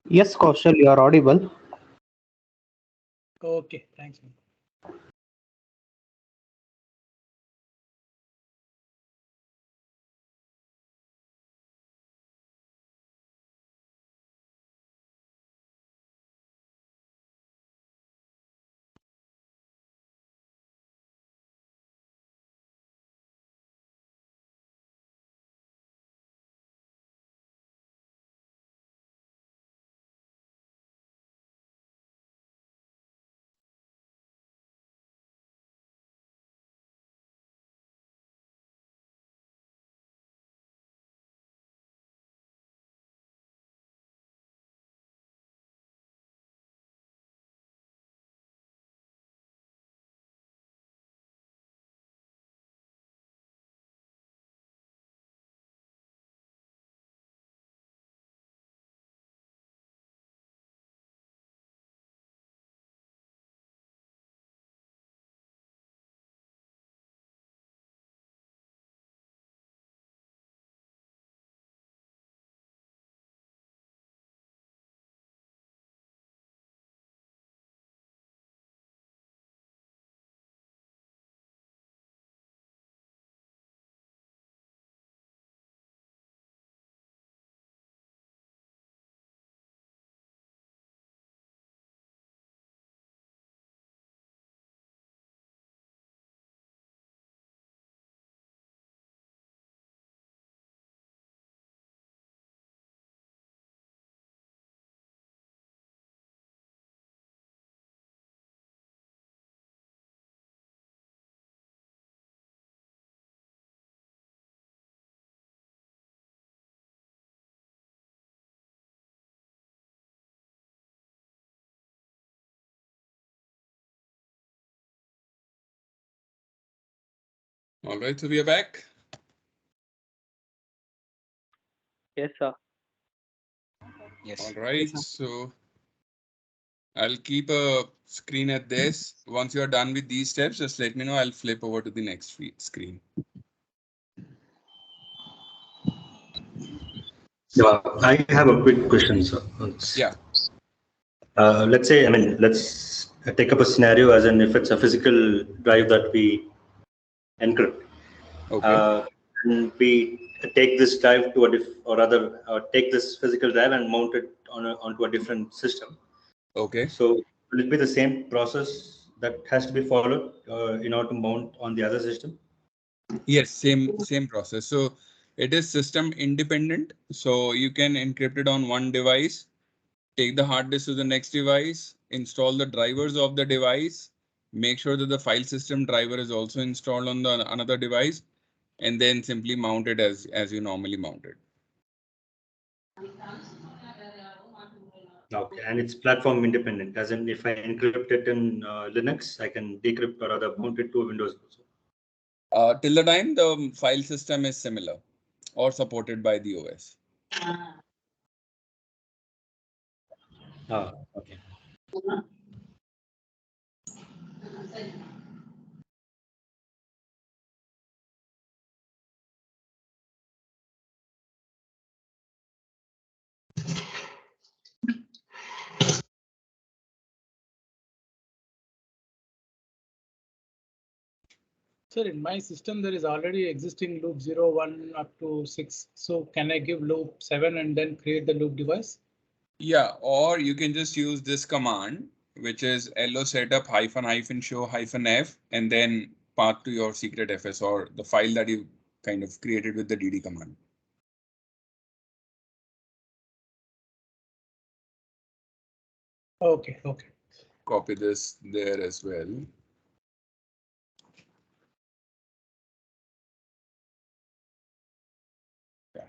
Yes, Kaushal, you are audible. Okay, thanks. All right, so we are back. Yes, sir. Yes. All right, so I'll keep a screen at this. Once you're done with these steps, just let me know. I'll flip over to the next screen. Yeah, I have a quick question, sir. Yeah. Let's say, I mean, let's take up a scenario as in if it's a physical drive that we encrypt. Okay. And we take this drive to a take this physical drive and mount it onto a different system. Okay. So will it be the same process that has to be followed in order to mount on the other system? Yes, same process. So it is system independent. So you can encrypt it on one device, take the hard disk to the next device, install the drivers of the device, make sure that the file system driver is also installed on the another device, and then simply mount it as you normally mount it. Okay, and it's platform independent. As in, if I encrypt it in Linux, I can decrypt or rather mount it to Windows also. Till the time the file system is similar or supported by the OS. Okay. Sir, in my system, there is already existing loop 0, 1 up to 6. So can I give loop 7 and then create the loop device? Yeah, or you can just use this command, which is lo setup -- show -f, and then path to your secret FS or the file that you kind of created with the DD command. Okay, okay. Copy this there as well. Yeah.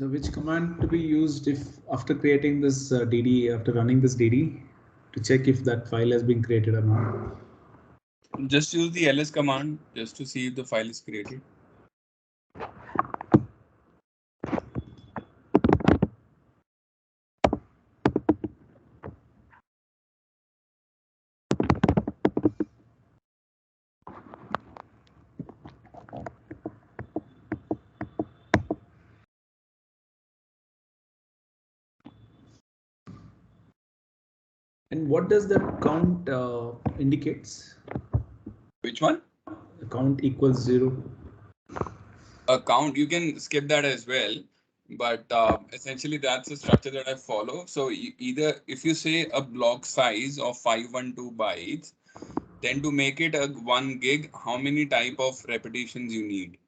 So which command to be used if after creating this DD, after running this DD, to check if that file has been created or not? Just use the ls command just to see if the file is created. And what does that count indicates? Which one? The count equals 0. A count, you can skip that as well, but essentially that's the structure that I follow. So either if you say a block size of 512 bytes, then to make it a 1 gig, how many type of repetitions you need,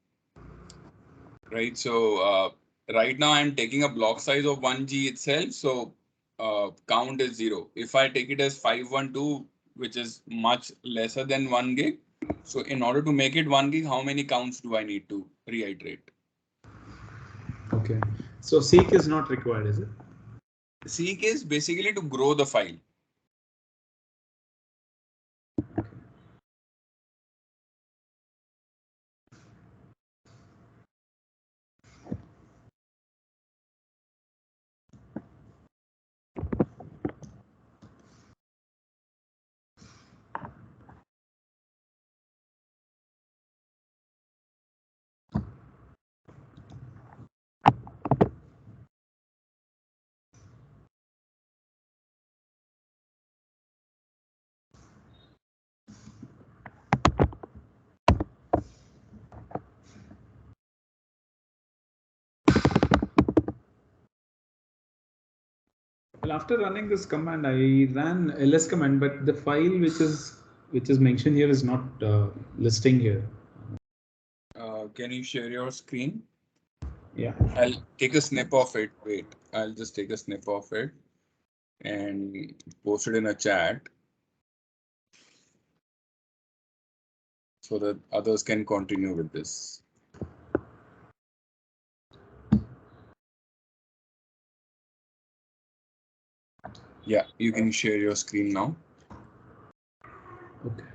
right? So right now I'm taking a block size of 1G itself, so count is 0. If I take it as 512, which is much lesser than 1 gig, so in order to make it 1 gig, how many counts do I need to reiterate? Okay. So seek is not required, is it? Seek is basically to grow the file. Well, after running this command, I ran ls command, but the file which is mentioned here is not listing here. Can you share your screen? Yeah. I'll take a snip of it. Wait, I'll just take a snip of it and post it in a chat so that others can continue with this. Yeah, you can share your screen now. Okay.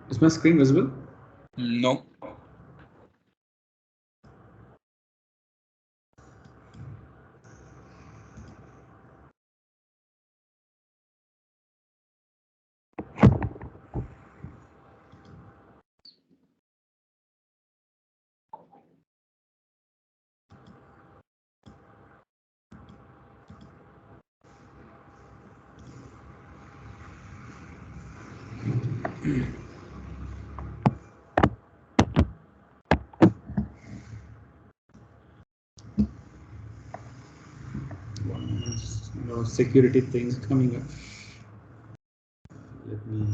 Is my screen visible? No. Security things coming up. Let me.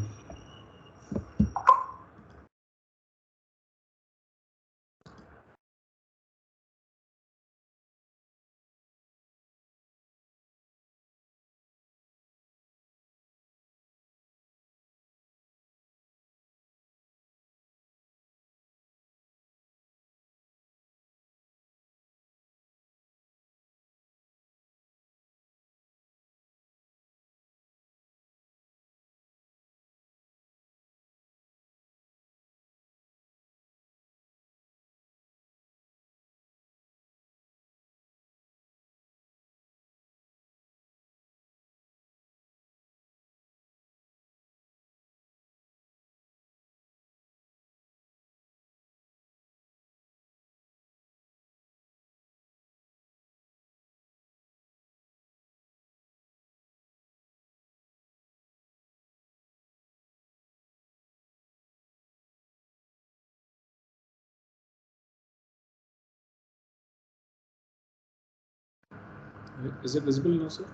Is it visible now, sir?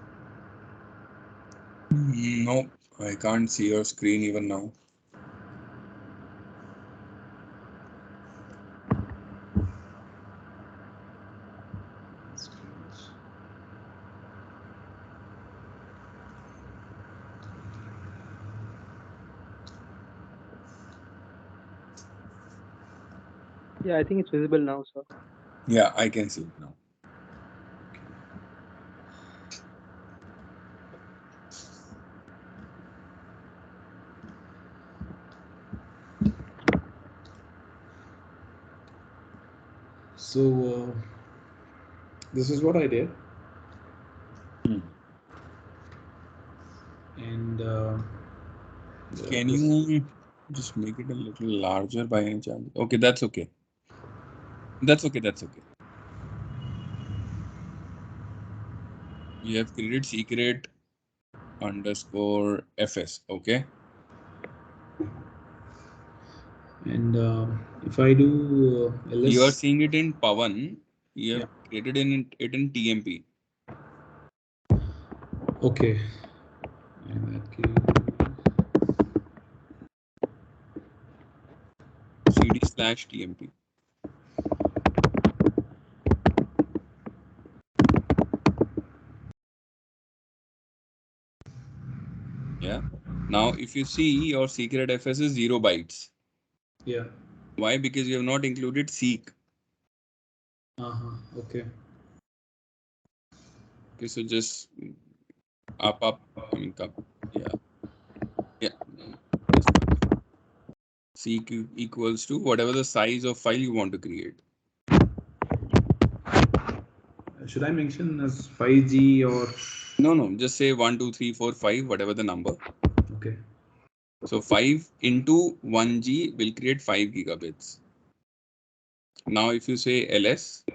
No, I can't see your screen even now. Yeah, I think it's visible now, sir. Yeah, I can see it now. So this is what I did. And can you just make it a little larger by any chance? Okay, that's okay. That's okay. That's okay. You have created secret underscore fs. Okay. And if I do ls, you are seeing it in Pavan. You have created it in TMP. Okay. In that case, cd/tmp. Yeah. Now, if you see, your secret fs is 0 bytes. Yeah. Why? Because you have not included seek. Okay. Okay, so just up. I mean, up. Yeah. Seek equals to whatever the size of file you want to create. Should I mention as 5G or? No. Just say 1, 2, 3, 4, 5, whatever the number. Okay. So 5 into 1G will create 5 gigabits. Now, if you say ls,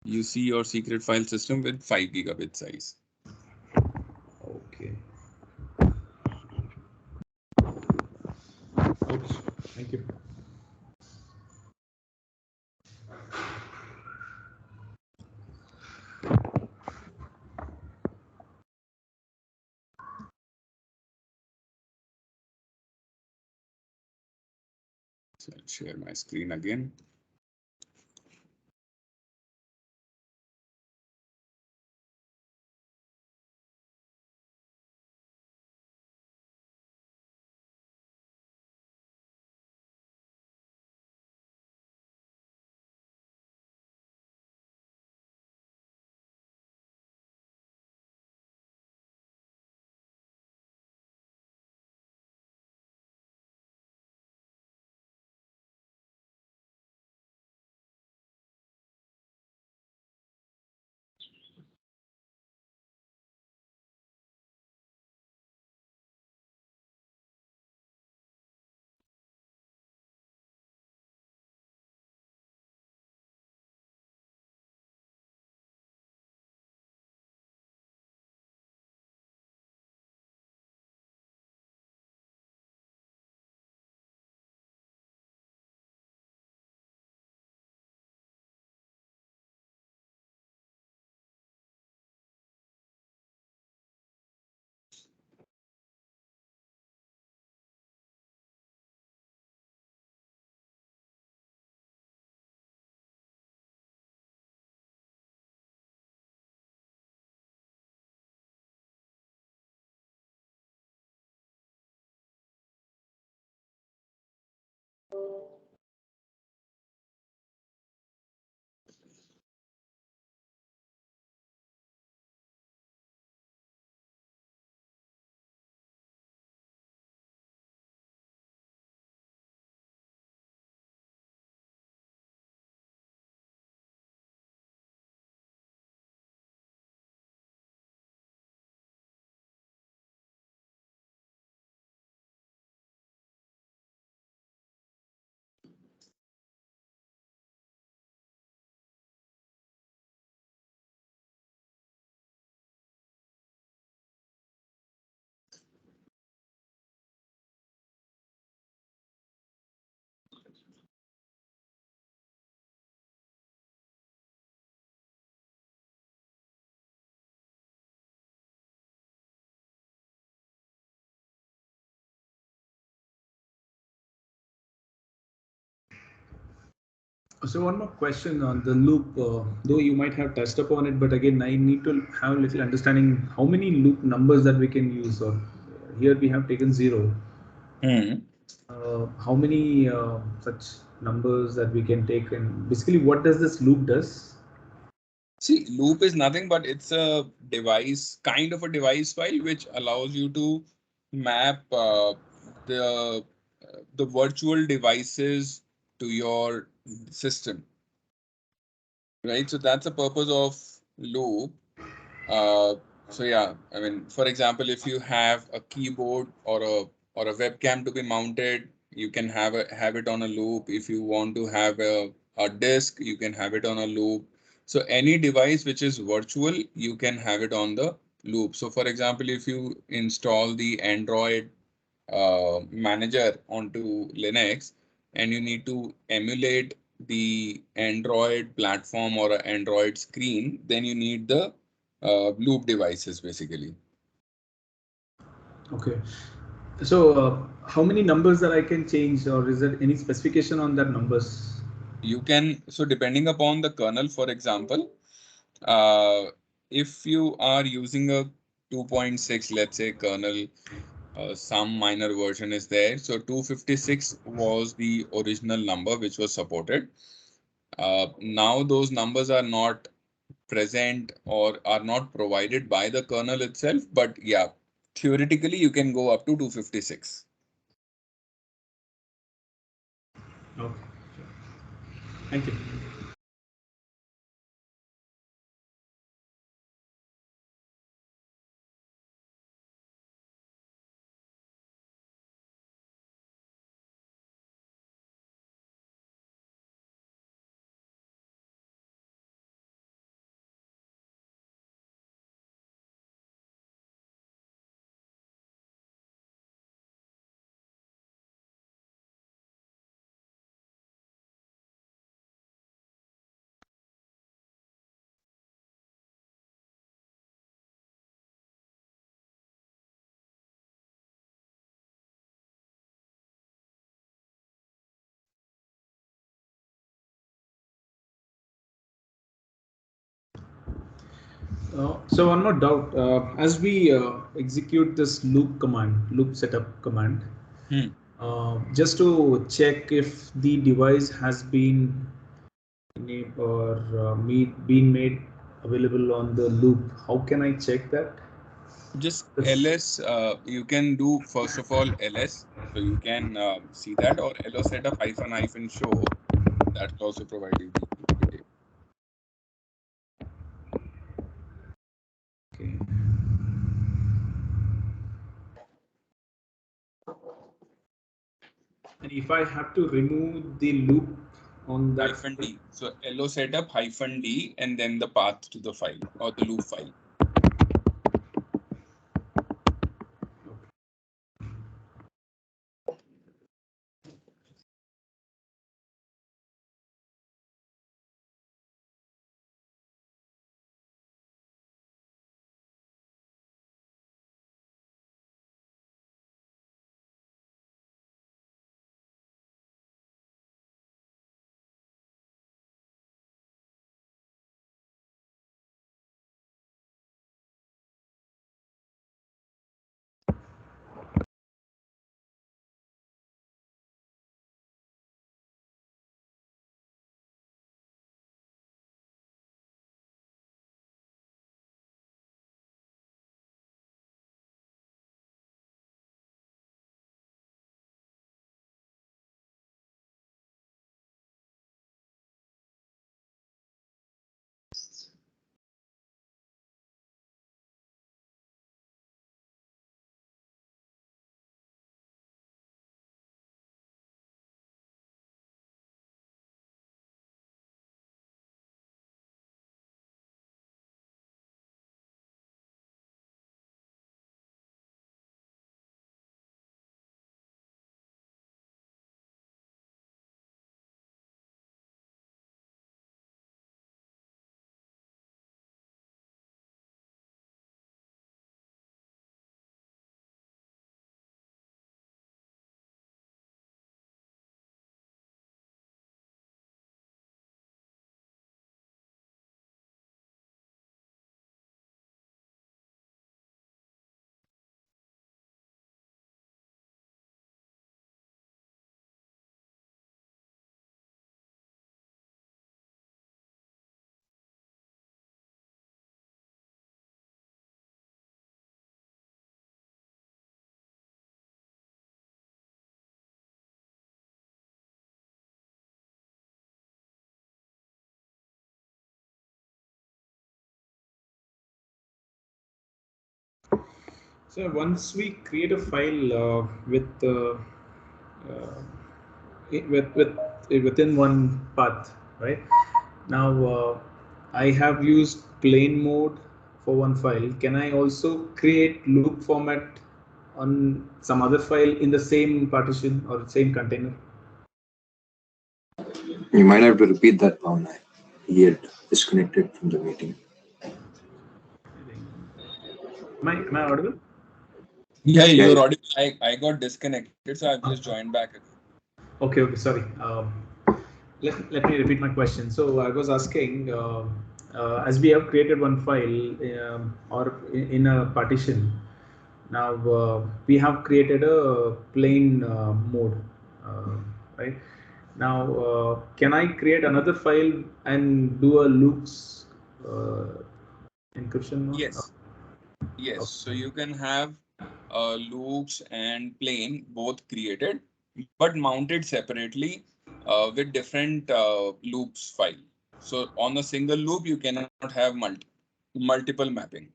you see your secret file system with 5 gigabit size. Okay. Oops. Thank you. So I'll share my screen again. So one more question on the loop, though you might have touched upon it, but again, I need to have a little understanding how many loop numbers that we can use. Or here we have taken 0. How many such numbers that we can take, and basically what does this loop does? See, loop is nothing but it's a device, kind of a device file, which allows you to map the the virtual devices to your system, right? So that's the purpose of loop. So yeah, I mean, for example, if you have a keyboard or a webcam to be mounted, you can have it on a loop. If you want to have a disk, you can have it on a loop. So any device which is virtual, you can have it on the loop. So for example, if you install the Android manager onto Linux and you need to emulate the Android platform or an Android screen, then you need the loop devices basically. Okay. So how many numbers that I can change, or is there any specification on that numbers? You can, so depending upon the kernel, for example, if you are using a 2.6, let's say kernel, some minor version is there. So 256 was the original number which was supported. Now those numbers are not present or are not provided by the kernel itself, but yeah, theoretically you can go up to 256. Okay. Thank you. So one more doubt. As we execute this loop command, loop setup command, just to check if the device has been or been made available on the loop, how can I check that? Just ls, you can do first of all ls, so you can see that, or ls setup hyphen hyphen show, that will also provide you the detail. Okay. And if I have to remove the loop on that, Hyphen d, so lo setup hyphen d and then the path to the file or the loop file. So once we create a file within one path, right? Now I have used plain mode for one file. Can I also create loop format on some other file in the same partition or same container? You might have to repeat that, Pavana. He had disconnected from the meeting. Am I audible? Yeah, you're audible. I got disconnected, so I've just joined back again. Okay, sorry. Let me repeat my question. So I was asking, as we have created one file or in a partition, now we have created a plain mode, right? Now, can I create another file and do a loops encryption mode? Yes. Yes. Okay. So you can have loops and plain both created, but mounted separately with different loops file. So on a single loop, you cannot have multiple mapping.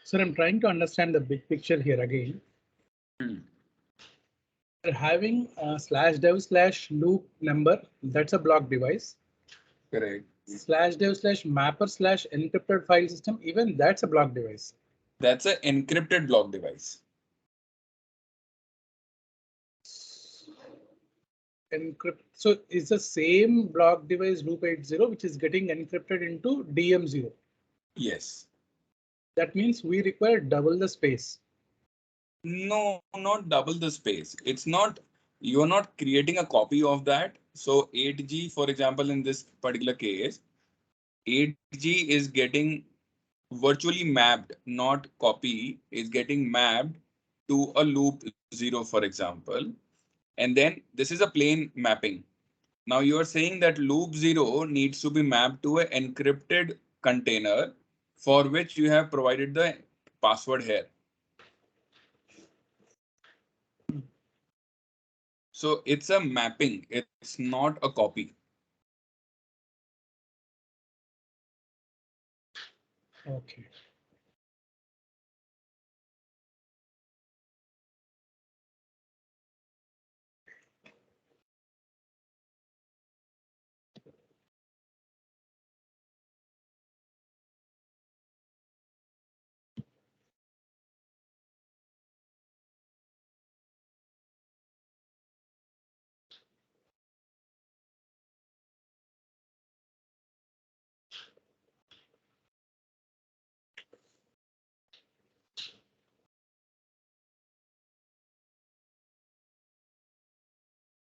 Sir, I'm trying to understand the big picture here again. We're having /dev/loop number. That's a block device. Correct. /dev/mapper/encrypted file system. Even that's a block device. That's an encrypted block device. Encrypt. So it's the same block device loop80, which is getting encrypted into DM0. Yes. That means we require double the space. No, not double the space. It's not, you're not creating a copy of that. So 8G, for example, in this particular case, 8G is getting virtually mapped, not copy, is getting mapped to a loop 0, for example. And then this is a plain mapping. Now you are saying that loop 0 needs to be mapped to an encrypted container for which you have provided the password here. So it's a mapping, it's not a copy. Okay.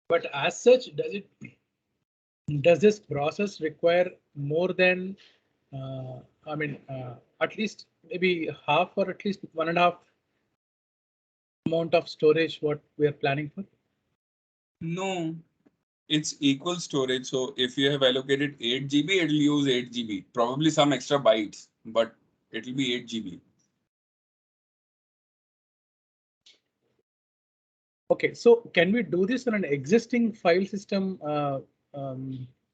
But as such, does this process require more than, at least maybe half or at least 1.5 amount of storage what we are planning for? No, it's equal storage. So if you have allocated 8 GB, it'll use 8 GB, probably some extra bytes, but it'll be 8 GB. Okay, so can we do this on an existing file system?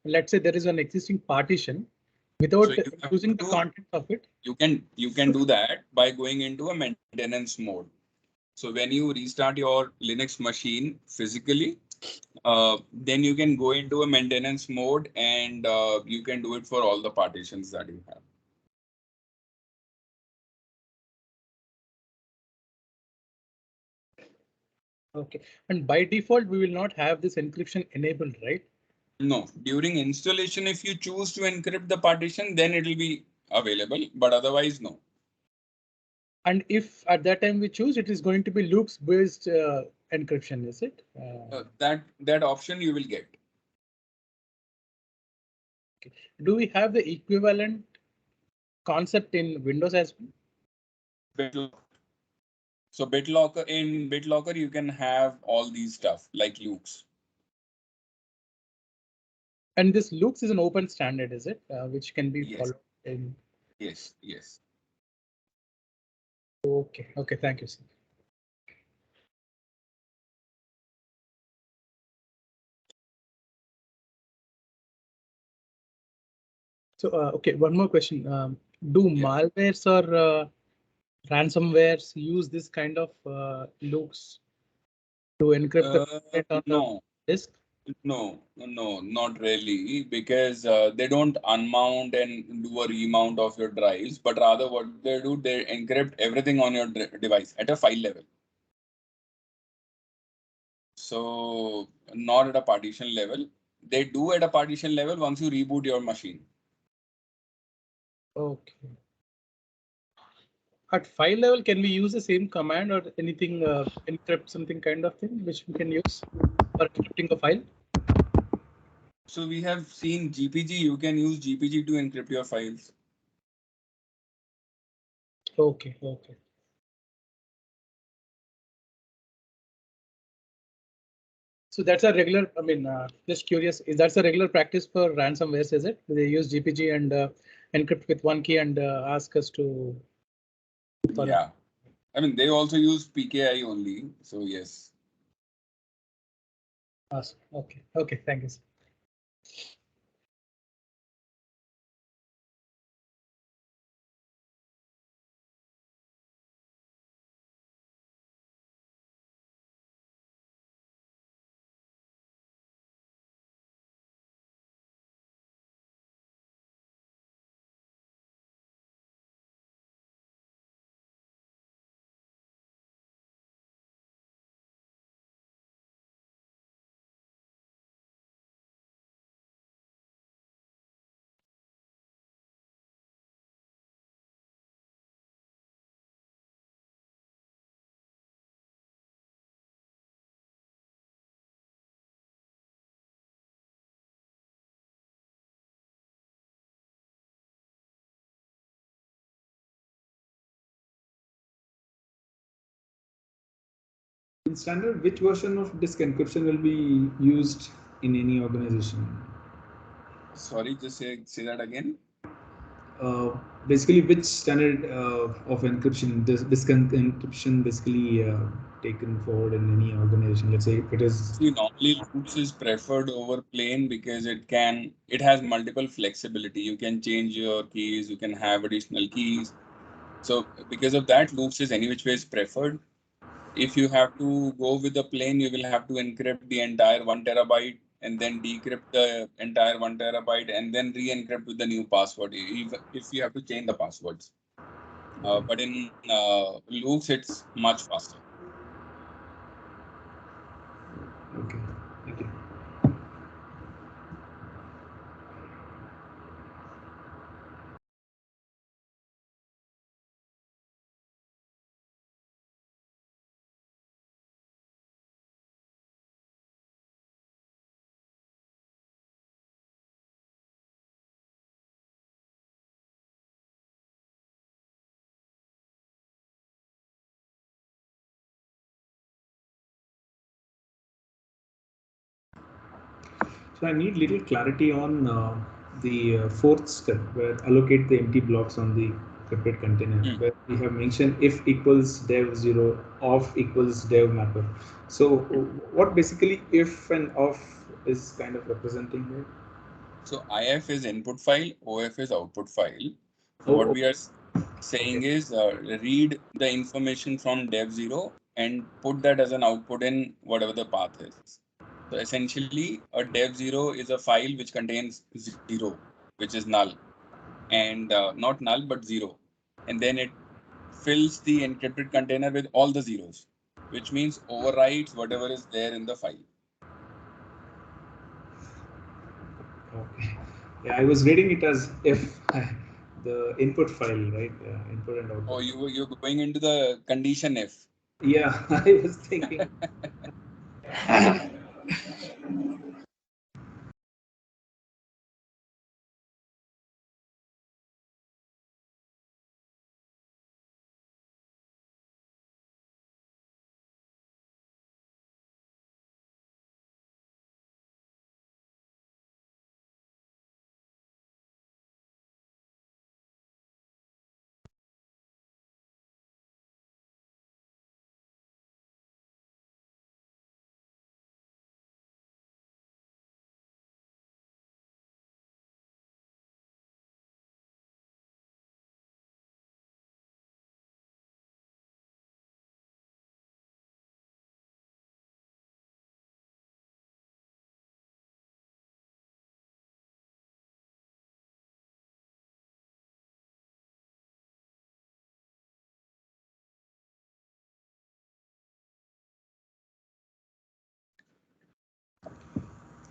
Let's say there is an existing partition without using the content of it. You can do that by going into a maintenance mode. So when you restart your Linux machine physically, then you can go into a maintenance mode and you can do it for all the partitions that you have. Okay, and by default, we will not have this encryption enabled, right? No, during installation, if you choose to encrypt the partition, then it will be available, but otherwise, no. And if at that time we choose, it is going to be loops based encryption, is it? That option you will get. Okay. Do we have the equivalent concept in Windows as well? BitLocker. So BitLocker, in BitLocker, you can have all these stuff like loops. And this loops is an open standard, is it? Which can be followed in. Yes, yes. Okay, okay, thank you, sir. So, okay, one more question. Do malwares or ransomwares use this kind of loops to encrypt the content on No. the disk? No, not really, because they don't unmount and do a remount of your drives, but rather what they do, they encrypt everything on your device at a file level. So not at a partition level. They do at a partition level once you reboot your machine. Okay. At file level, can we use the same command or anything encrypt something kind of thing which we can use for encrypting a file? So we have seen GPG. You can use GPG to encrypt your files. Okay, okay. So that's a regular, I mean, just curious, is that a regular practice for ransomware, is it? They use GPG and encrypt with one key and ask us to. Yeah. I mean, they also use PKI only. So yes. Awesome. Okay, okay, thank you, sir. In standard, which version of disk encryption will be used in any organization? Sorry, just say that again. Basically, which standard of encryption, disk encryption, basically taken forward in any organization? Let's say if it is. See, normally loops is preferred over plain because it has multiple flexibility. You can change your keys, you can have additional keys. So because of that, loops is any which way is preferred. If you have to go with the plain, you will have to encrypt the entire 1 terabyte and then decrypt the entire 1 terabyte and then re-encrypt with the new password if you have to change the passwords. But in loops, it's much faster. Okay, thank you. So I need little clarity on the fourth step where allocate the empty blocks on the separate container, where we have mentioned if equals dev 0, off equals dev mapper. So what basically if and off is kind of representing here? So IF is input file, OF is output file. So what we are saying is read the information from dev0 and put that as an output in whatever the path is. So essentially, a dev0 is a file which contains 0, which is null, and not null, but 0. And then it fills the encrypted container with all the zeros, which means overwrites whatever is there in the file. Okay. Yeah, I was reading it as if the input file, right? Input and output. Oh, you're going into the condition if. Yeah, I was thinking.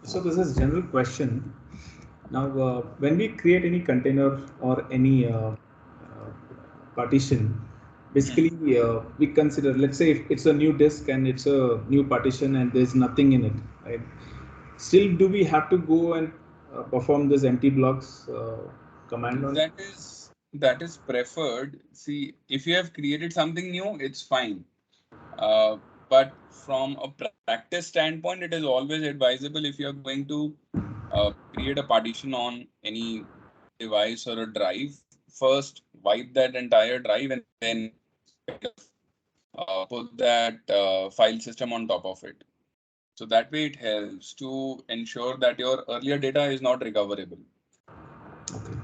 So this is general question. Now, when we create any container or any partition, basically we consider, let's say if it's a new disk and it's a new partition and there's nothing in it, right? Still, do we have to go and perform this empty blocks command on it? That is preferred. See, if you have created something new, it's fine. But from a practice standpoint, it is always advisable if you are going to create a partition on any device or a drive, first wipe that entire drive and then put that file system on top of it. So that way it helps to ensure that your earlier data is not recoverable. Okay.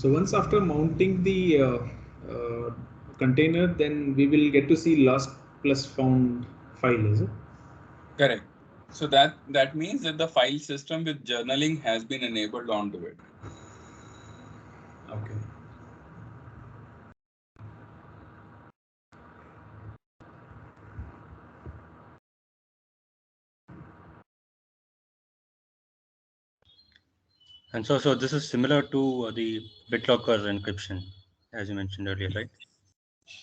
So once after mounting the container, then we will get to see lost plus found file, is it? Correct. So that means that the file system with journaling has been enabled onto it. Okay. And so this is similar to the BitLocker encryption, as you mentioned earlier, right?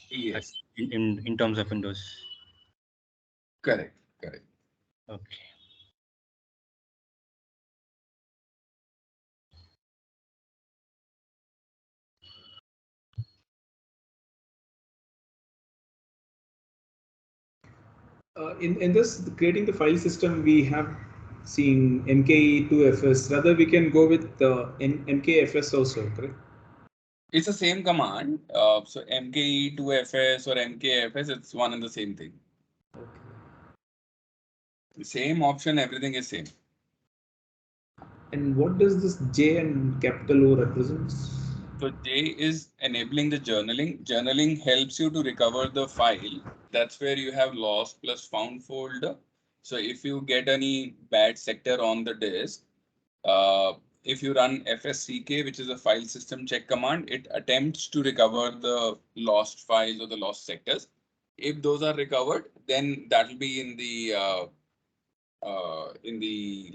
Yes. In terms of Windows. Correct. Correct. Okay. In this creating the file system, we have seen MKE2FS. Rather, we can go with MKFS also, correct? It's the same command. So MKE2FS or MKFS, it's one and the same thing. Okay. The same option, everything is same. And what does this J and capital O represents? So J is enabling the journaling. Journaling helps you to recover the file. That's where you have lost plus found folder. So if you get any bad sector on the disk, if you run fsck, which is a file system check command, it attempts to recover the lost files or the lost sectors. If those are recovered, then that will be in the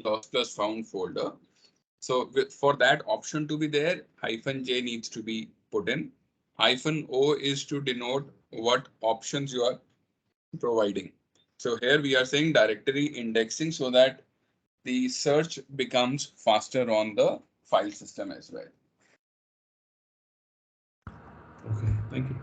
lost plus found folder. So for that option to be there, -J needs to be put in. -O is to denote what options you are providing. So here we are saying directory indexing so that the search becomes faster on the file system as well. Okay, thank you.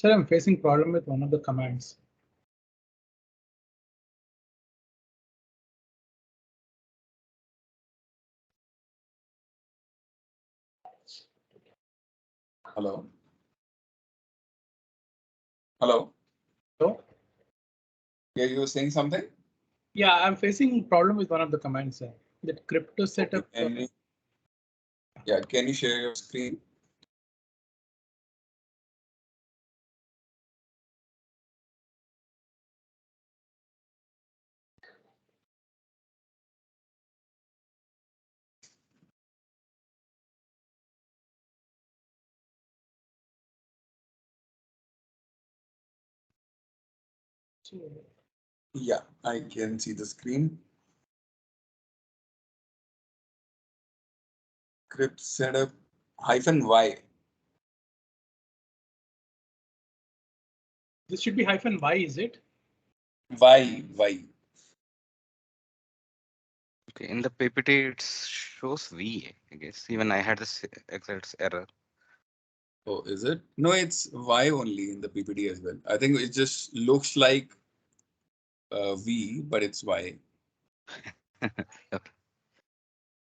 Sir, I'm facing problem with one of the commands. Hello. Hello. Hello? Yeah, you were saying something? Yeah, I'm facing problem with one of the commands, sir. That crypto setup. Okay, can you share your screen? Yeah, I can see the screen. Script setup -y. This should be -y, is it? Y. Okay, in the PPT it shows V, I guess. Even I had this exact error. Oh, is it? No, it's Y only in the PPT as well. I think it just looks like V, but it's Y. Okay.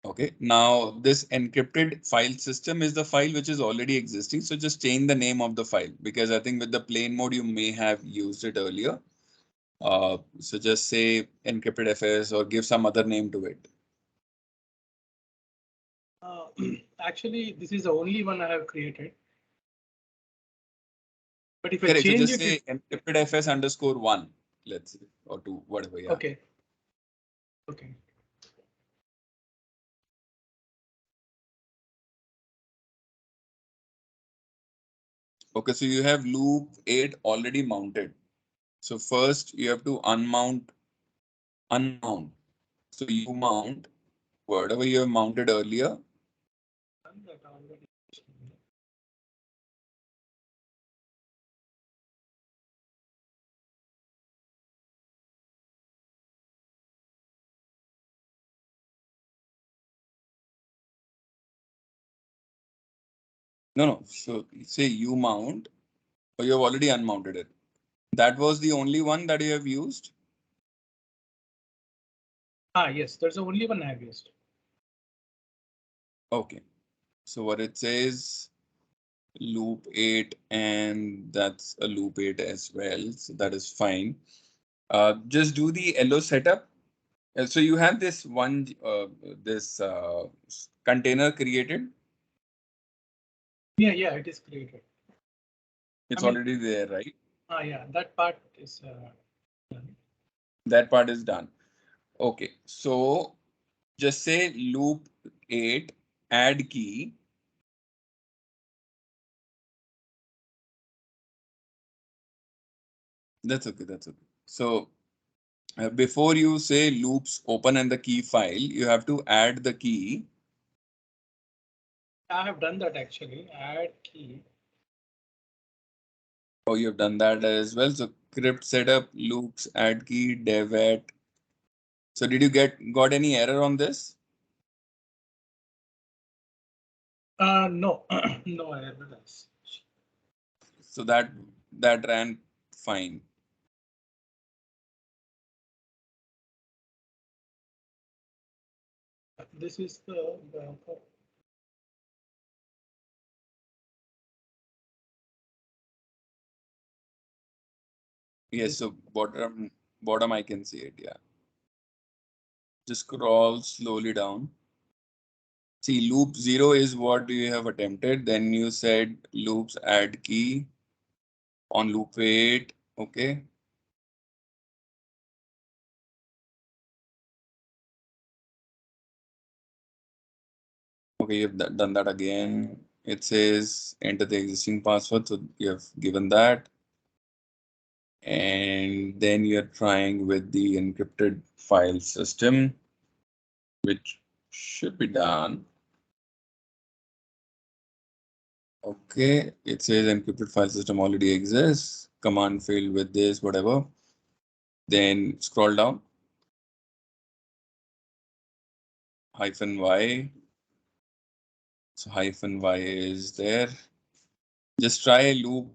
Okay, now this encrypted file system is the file which is already existing. So just change the name of the file, because I think with the plain mode, you may have used it earlier. So just say encrypted FS or give some other name to it. Actually, this is the only one I have created. But if I Correct. So change just it, say encrypted FS _1, let's say, or 2, whatever. Yeah. okay. Okay. Okay, so you have loop 8 already mounted. So first you have to unmount. So you mount whatever you have mounted earlier. No. So say you mount, or you have already unmounted it. That was the only one that you have used. Yes, there's the only one I have used. Okay. So what it says, loop 8, and that's a loop 8 as well. So that is fine. Just do the LO setup. So you have this one, this container created. Yeah, it is created. It's already there, right? Yeah, that part is done. That part is done. Okay, so just say loop 8 add key. That's okay. So before you say loops open and the key file, you have to add the key. I have done that actually. Add key. Oh, you have done that as well. So crypt setup, loops, add key, dev at. So did you got any error on this? No, no error. So that ran fine. This is the Yes, so bottom I can see it, yeah. Just scroll slowly down. See, loop 0 is what you have attempted. Then you said loops add key on loop 8. Okay. Okay, you've done that again. It says enter the existing password. So you have given that. And then you're trying with the encrypted file system, which should be done. Okay, it says encrypted file system already exists. Command failed with this, whatever. Then scroll down. -y. So -y is there. Just try loop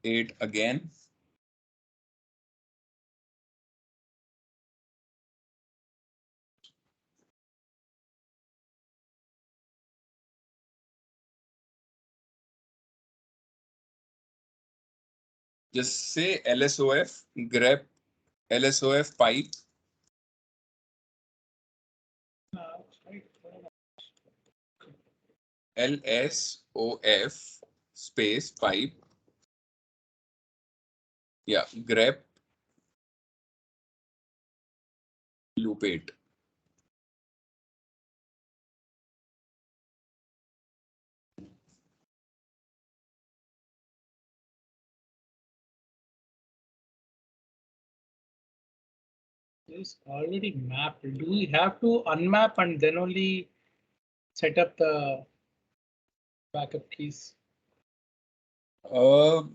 08 again. Just say LSOF, grep LSOF pipe. LSOF space pipe. Yeah, grep loop 8. It's already mapped. Do we have to unmap and then only set up the backup keys?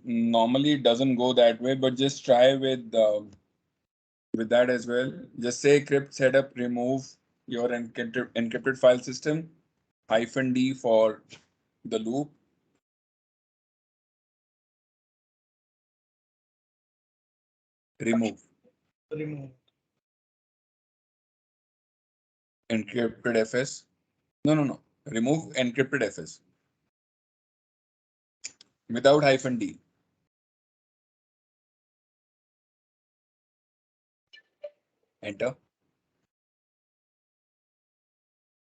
Normally it doesn't go that way, but just try with that as well. Just say crypt setup, remove your encrypted file system, -d for the loop. Remove encrypted FS. No. Remove encrypted FS without -d. Enter.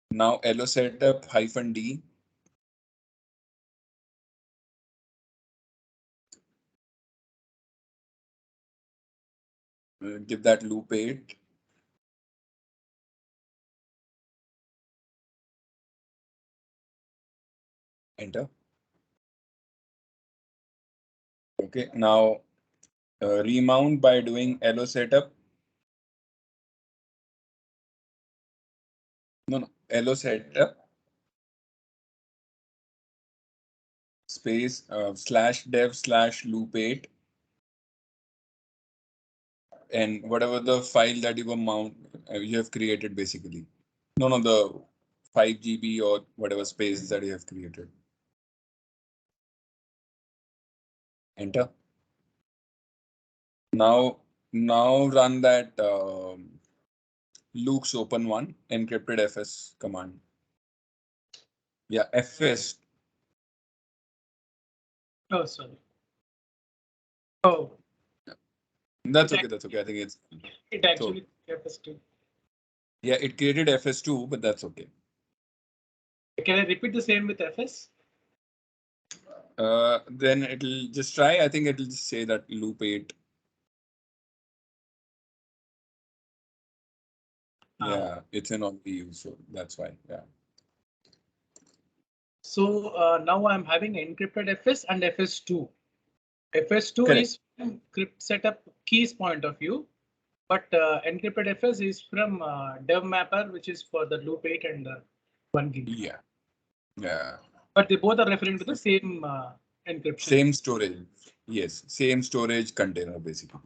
Now LO setup -d. Give that loop 8. Enter. Okay, now remount by doing LO setup. No, LO setup space /dev/loop 8 and whatever the file that you have created basically. No, the 5 GB or whatever space that you have created. Enter. Now run that Luke's open one encrypted FS command. Yeah, FS. Oh, sorry. Oh. That's okay. I think it actually FS2. Yeah, it created FS2, but that's okay. Can I repeat the same with FS? Then it'll just try. I think it'll just say that loop 8. Yeah, it's an OPU, so that's why. Yeah. So now I'm having encrypted FS and FS2. FS2 Correct. is from crypt setup keys point of view, but encrypted FS is from dev mapper, which is for the loop 8 and 1 gig. Yeah. But they both are referring to the same encryption. Same storage. Yes, same storage container basically.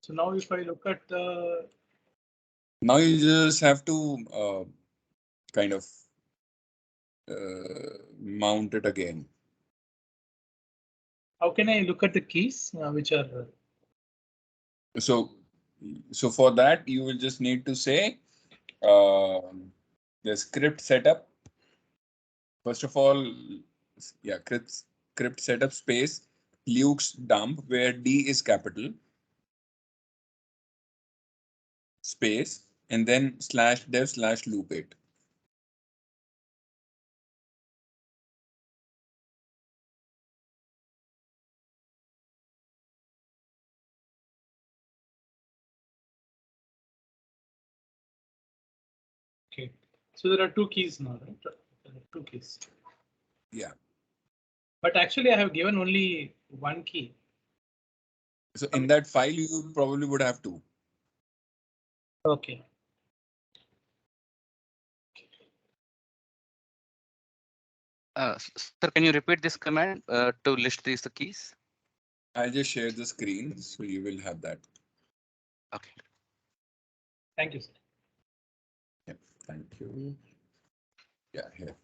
So now if I look at the... Now you just have to kind of mount it again. How can I look at the keys which are... So for that, you will just need to say the script setup. First of all, yeah, script setup space Luke's dump where D is capital space and then /dev/loop 8. Okay, so there are two keys now, right? There are two keys. Yeah. But actually, I have given only one key. So in that file, you probably would have two. Okay. Sir, can you repeat this command to list the keys? I'll just share the screen so you will have that. Okay. Thank you, sir. Yeah, thank you. Yeah, here.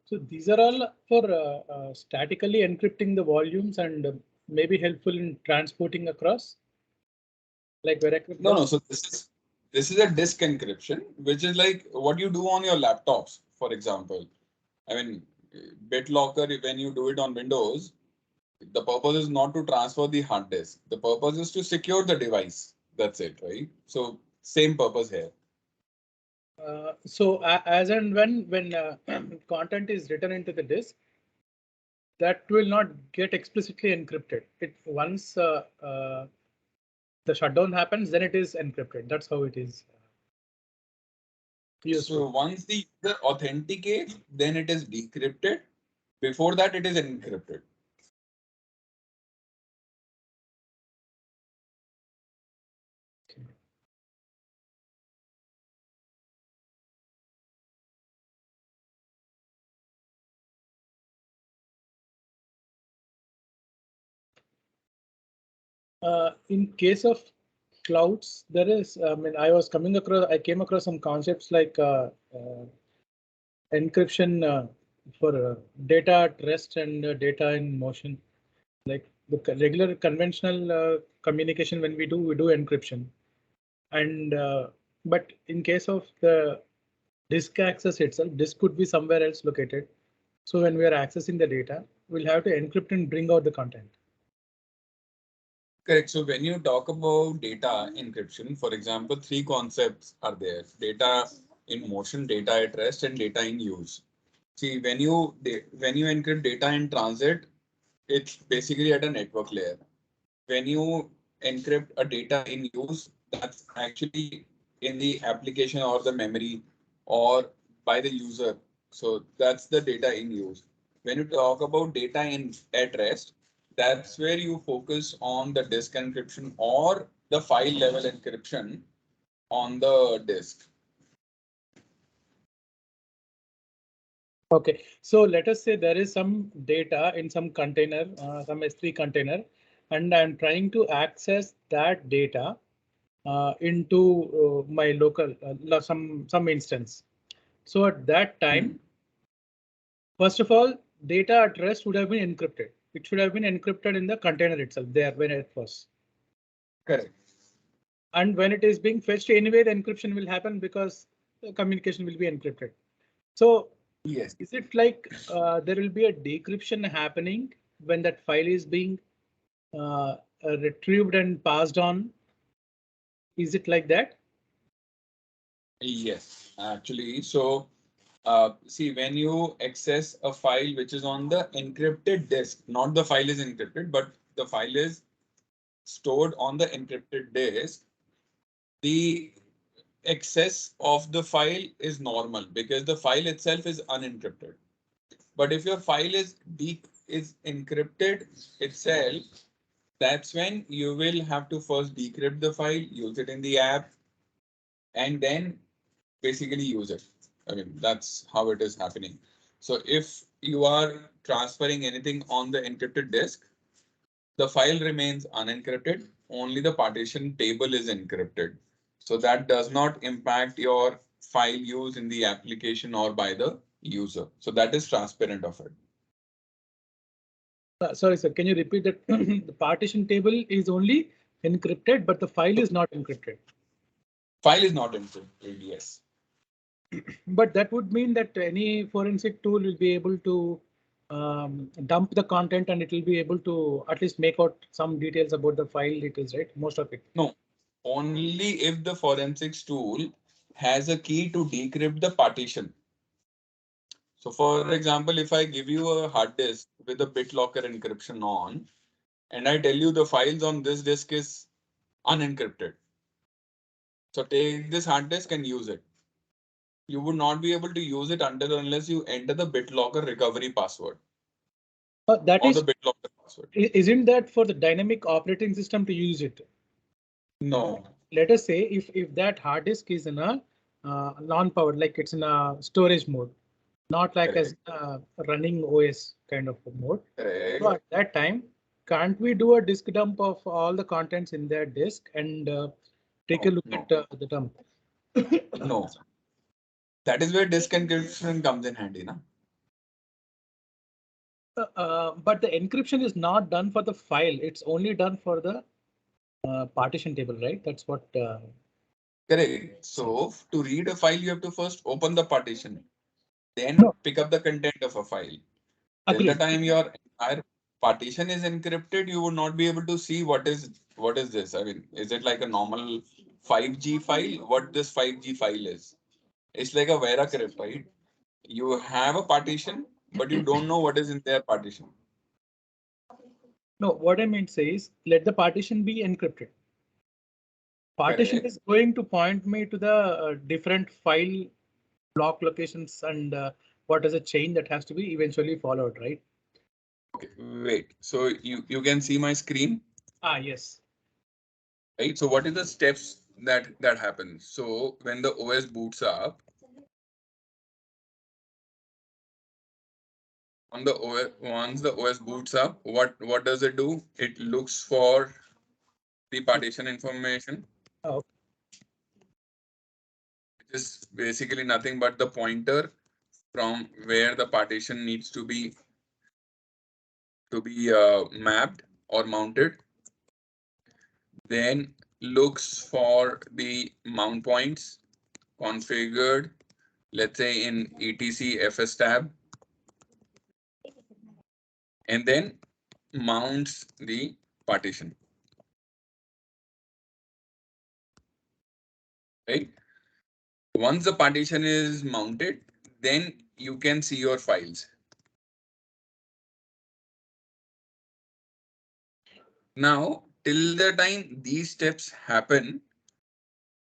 So these are all for statically encrypting the volumes and maybe helpful in transporting across, like where I could. No. So this is a disk encryption, which is like what you do on your laptops, for example. I mean, BitLocker, when you do it on Windows, the purpose is not to transfer the hard disk. The purpose is to secure the device. That's it, right? So same purpose here. So as and when content is written into the disk, that will not get explicitly encrypted. It once the shutdown happens, then it is encrypted. That's how it is useful. So once the user authenticates, then it is decrypted. Before that, it is encrypted. In case of clouds, there is, I mean, I came across some concepts like encryption for data at rest and data in motion. Like the regular conventional communication, when we do encryption. And but in case of the disk access itself, disk could be somewhere else located. So when we are accessing the data, we'll have to encrypt and bring out the content. Correct. So when you talk about data encryption, for example, three concepts are there: data in motion, data at rest, and data in use. See, when you encrypt data in transit, it's basically at a network layer. When you encrypt a data in use, that's actually in the application or the memory or by the user. So that's the data in use. When you talk about data in at rest, that's where you focus on the disk encryption or the file level encryption on the disk. Okay, so let us say there is some data in some container, some S3 container, and I'm trying to access that data into my local some instance. So at that time, first of all, data at rest would have been encrypted. It should have been encrypted in the container itself there when it was. Correct. And when it is being fetched anyway, the encryption will happen because the communication will be encrypted. So yes, is it like there will be a decryption happening when that file is being retrieved and passed on? Is it like that? Yes, actually. So see, when you access a file which is on the encrypted disk, not the file is encrypted, but the file is stored on the encrypted disk, the access of the file is normal because the file itself is unencrypted. But if your file is encrypted itself, that's when you will have to first decrypt the file, use it in the app, and then basically use it. I mean, that's how it is happening. So if you are transferring anything on the encrypted disk, the file remains unencrypted, only the partition table is encrypted. So that does not impact your file use in the application or by the user. So that is transparent of it. Sorry, sir. Can you repeat that? The partition table is only encrypted, but the file is not encrypted. File is not encrypted, yes. But that would mean that any forensic tool will be able to dump the content and it will be able to at least make out some details about the file details, right? Most of it. No, only if the forensics tool has a key to decrypt the partition. So for example, if I give you a hard disk with a BitLocker encryption on, and I tell you the files on this disk is unencrypted. So take this hard disk and use it. You would not be able to use it until unless you enter the BitLocker recovery password. That or is, the BitLocker password. Isn't that for the dynamic operating system to use it? No. Let us say if that hard disk is in a non-powered, like it's in a storage mode, not like Correct. as running OS kind of a mode. Correct. So at that time, can't we do a disk dump of all the contents in that disk and take a look at the dump? No. That is where disk encryption comes in handy, na? But the encryption is not done for the file. It's only done for the partition table, right? That's what. Correct. So to read a file, you have to first open the partition, then No. pick up the content of a file. Till Agreed. the time your entire partition is encrypted, you would not be able to see what is this. I mean, is it like a normal 5G file? What this 5G file is? It's like a Vera crypt, right? You have a partition, but you don't know what is in their partition. No, what I meant says let the partition be encrypted. Partition Correct. is going to point me to the different file block locations and what is a chain that has to be eventually followed, right? Okay, wait. So you can see my screen, Yes. right? So what is the steps that happens? So when the OS boots up, once the OS boots up, what does it do? It looks for the partition information. Oh. Which is basically nothing but the pointer from where the partition needs to be to be mapped or mounted. Then looks for the mount points configured, let's say in etc fs tab, and then mounts the partition. Right? Once the partition is mounted, then you can see your files. Now, till the time these steps happen,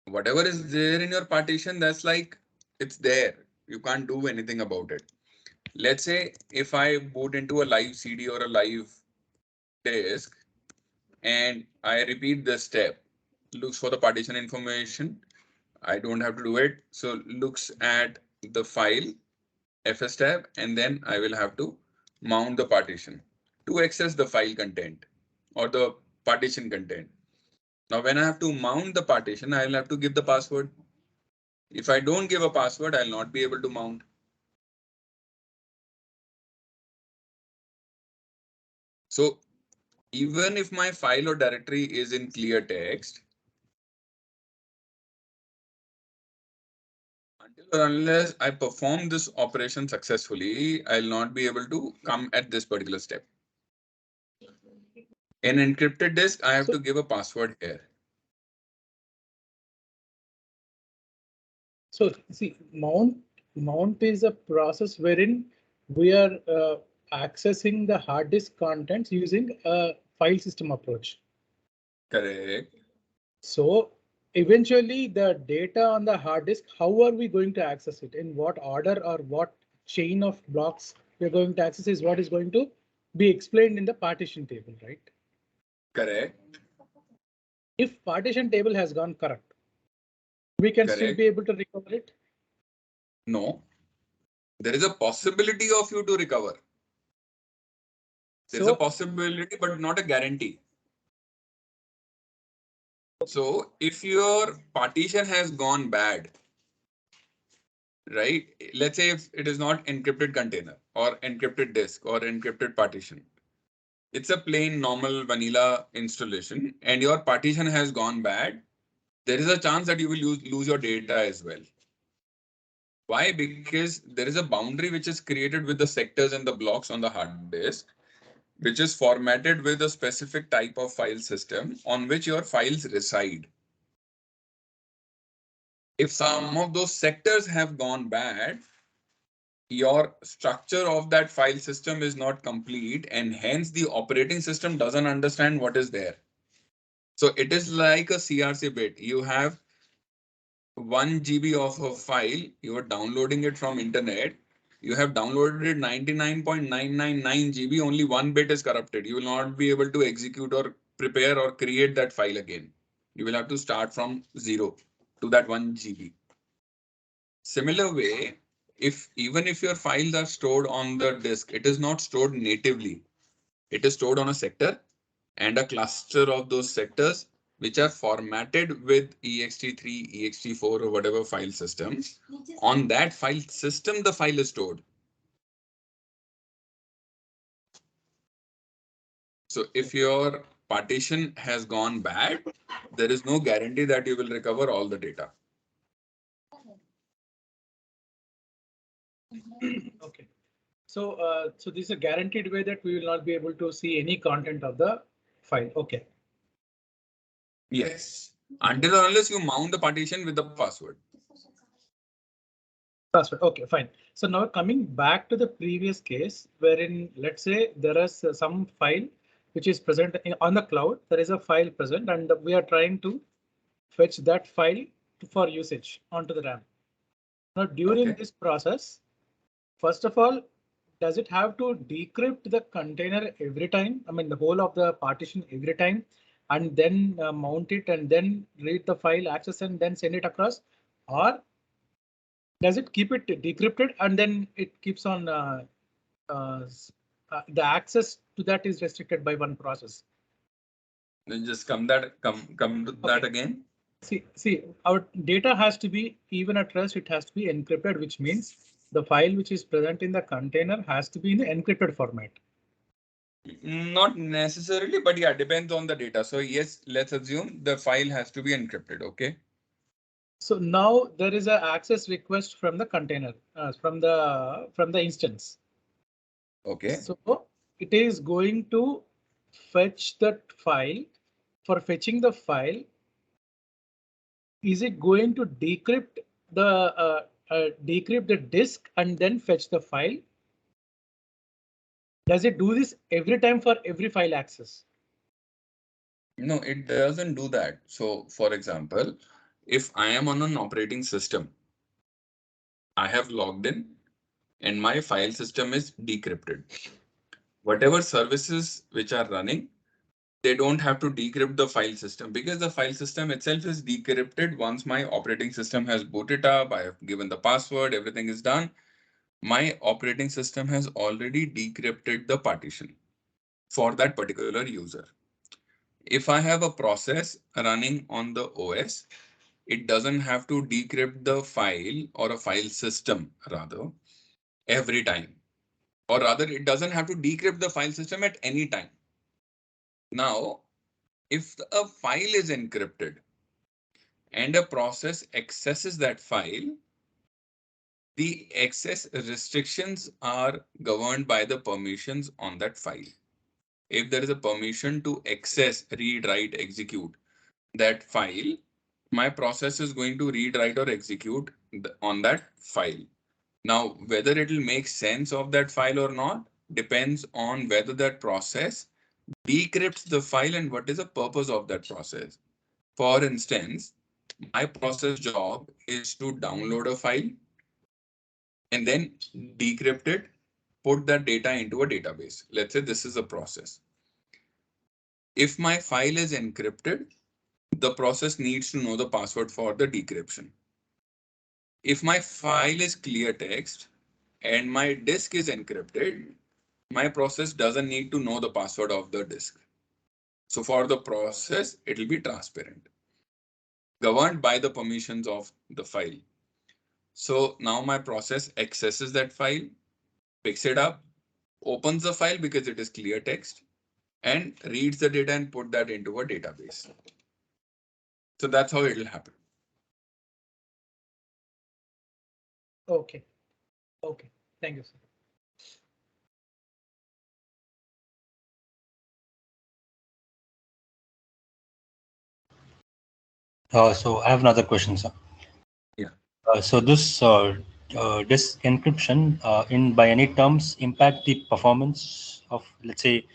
whatever is there in your partition, that's like, it's there. You can't do anything about it. Let's say if I boot into a live CD or a live disk and I repeat this step, looks for the partition information. I don't have to do it. So looks at the file fs tab, and then I will have to mount the partition to access the file content or the partition content. Now, when I have to mount the partition, I'll have to give the password. If I don't give a password, I'll not be able to mount. So even if my file or directory is in clear text, until or unless I perform this operation successfully, I'll not be able to come at this particular step. In encrypted disk, I have to give a password here. So see, mount is a process wherein we are accessing the hard disk contents using a file system approach. Correct. So eventually the data on the hard disk, how are we going to access it? In what order or what chain of blocks we're going to access is what is going to be explained in the partition table, right? Correct. If partition table has gone correct, we can still be able to recover it. No, there is a possibility of you to recover. There's a possibility, but not a guarantee. So if your partition has gone bad, right? Let's say if it is not encrypted container or encrypted disk or encrypted partition, it's a plain normal vanilla installation and your partition has gone bad, there is a chance that you will lose your data as well. Why? Because there is a boundary which is created with the sectors and the blocks on the hard disk, which is formatted with a specific type of file system on which your files reside. If some of those sectors have gone bad, your structure of that file system is not complete, and hence the operating system doesn't understand what is there. So it is like a CRC bit. You have 1 GB of a file, you are downloading it from internet. You have downloaded 99.999 GB, only 1 bit is corrupted. You will not be able to execute or prepare or create that file again. You will have to start from 0 to that 1 GB. Similar way, even if your files are stored on the disk, it is not stored natively. It is stored on a sector and a cluster of those sectors which are formatted with ext3, ext4 or whatever file system. On that file system, the file is stored. So if your partition has gone bad, there is no guarantee that you will recover all the data. Okay. So this is a guaranteed way that we will not be able to see any content of the file. Okay. Yes. Until or unless you mount the partition with the password. Password. Okay, fine. So now coming back to the previous case, wherein let's say there is some file which is present on the cloud. There is a file present, and we are trying to fetch that file for usage onto the RAM. Now during this process, first of all, does it have to decrypt the container every time? I mean, the whole of the partition every time, and then mount it and then read the file, access and then send it across? Or does it keep it decrypted and then it keeps on the access to that is restricted by one process? Then just come to that again. See, our data has to be, even at rest, it has to be encrypted, which means the file which is present in the container has to be in the encrypted format. Not necessarily, but yeah, depends on the data. So yes, let's assume the file has to be encrypted. Okay. So now there is an access request from the container, from the instance. Okay. So it is going to fetch that file. For fetching the file, is it going to decrypt the disk and then fetch the file? Does it do this every time for every file access? No, it doesn't do that. So for example, if I am on an operating system, I have logged in and my file system is decrypted. Whatever services which are running, they don't have to decrypt the file system because the file system itself is decrypted once my operating system has booted up. I have given the password, everything is done. My operating system has already decrypted the partition for that particular user. If I have a process running on the OS, it doesn't have to decrypt the file or a file system rather every time. Or rather, it doesn't have to decrypt the file system at any time. Now, if a file is encrypted and a process accesses that file, the access restrictions are governed by the permissions on that file. If there is a permission to access, read, write, execute that file, my process is going to read, write, or execute on that file. Now, whether it will make sense of that file or not depends on whether that process decrypts the file and what is the purpose of that process. For instance, my process job is to download a file and then decrypt it, put that data into a database. Let's say this is a process. If my file is encrypted, the process needs to know the password for the decryption. If my file is clear text and my disk is encrypted, my process doesn't need to know the password of the disk. So for the process, it will be transparent, governed by the permissions of the file. So now my process accesses that file, picks it up, opens the file because it is clear text, and reads the data and put that into a database. So that's how it will happen. Okay. Okay. Thank you, sir. So I have another question, sir. Yeah. So this encryption in by any terms impact the performance of, let's say,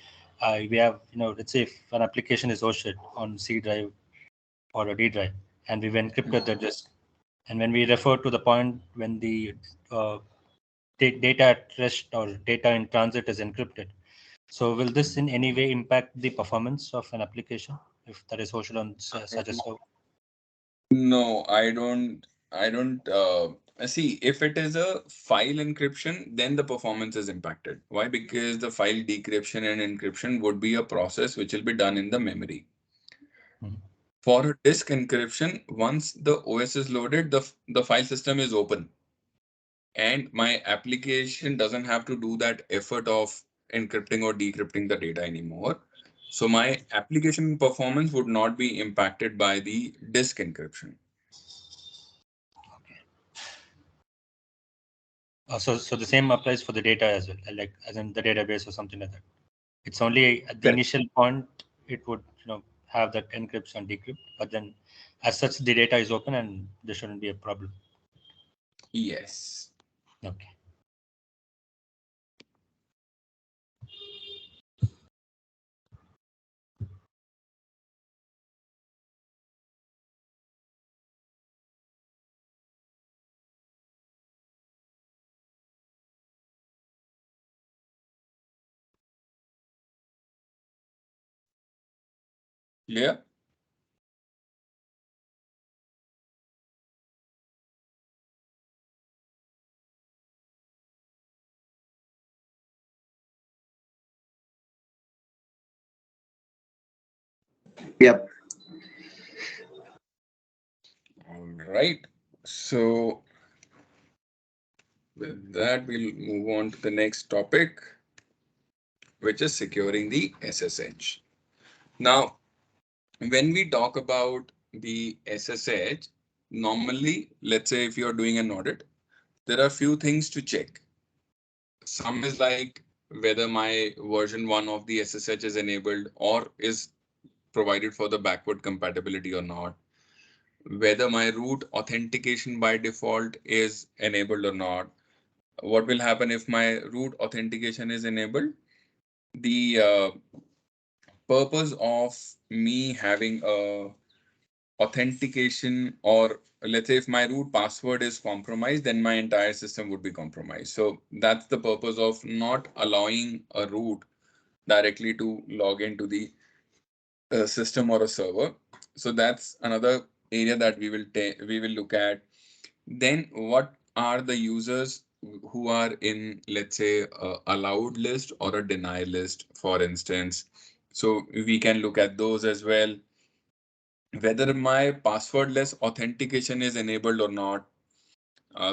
we have, let's say if an application is hosted on C drive or a D drive and we've encrypted the disk, and when we refer to the point when the data at rest or data in transit is encrypted, so will this in any way impact the performance of an application if that is hosted on such a server? No, I don't. I don't see if it is a file encryption, then the performance is impacted. Why? Because the file decryption and encryption would be a process which will be done in the memory. Mhm. For a disk encryption, once the OS is loaded, the file system is open. And my application doesn't have to do that effort of encrypting or decrypting the data anymore. So my application performance would not be impacted by the disk encryption. So the same applies for the data as well, like as in the database or something like that. It's only at the Correct. initial point it would have that encrypt and decrypt, but then as such the data is open and there shouldn't be a problem. Yes. Okay. Clear? Yep. All right. So with that, we'll move on to the next topic, which is securing the SSH. Now, when we talk about the SSH, normally, let's say if you're doing an audit, there are a few things to check. Some is like whether my version 1 of the SSH is enabled or is provided for the backward compatibility or not, whether my root authentication by default is enabled or not. What will happen if my root authentication is enabled? The purpose of me having a authentication, or let's say if my root password is compromised, then my entire system would be compromised. So that's the purpose of not allowing a root directly to log into the system or a server. So that's another area that we will look at. Then what are the users who are in, let's say, a allowed list or a deny list, for instance. So we can look at those as well. Whether my passwordless authentication is enabled or not.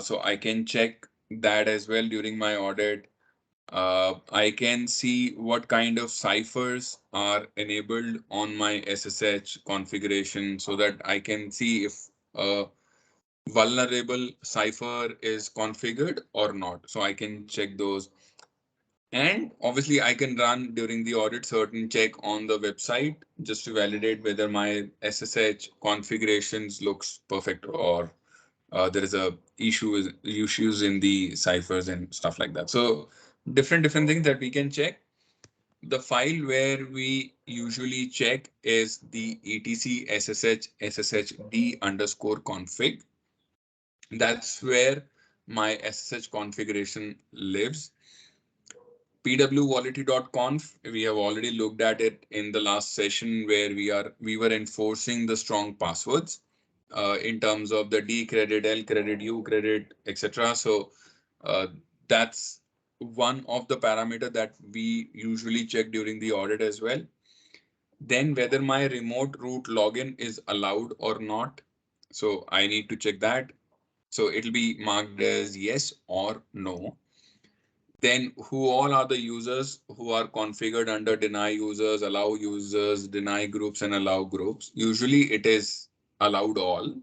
So I can check that as well during my audit. I can see what kind of ciphers are enabled on my SSH configuration so that I can see if a vulnerable cipher is configured or not. So I can check those. And obviously I can run during the audit certain check on the website just to validate whether my SSH configurations looks perfect or there is a issues in the ciphers and stuff like that. So different things that we can check. The file where we usually check is the etc ssh sshd underscore config. That's where my SSH configuration lives. pwquality.conf, we have already looked at it in the last session where we were enforcing the strong passwords in terms of the D credit, L credit, U credit, etc. So that's one of the parameter that we usually check during the audit as well. Then whether my remote root login is allowed or not. So I need to check that. So it'll be marked as yes or no. Then who all are the users who are configured under deny users, allow users, deny groups, and allow groups? Usually it is allowed all.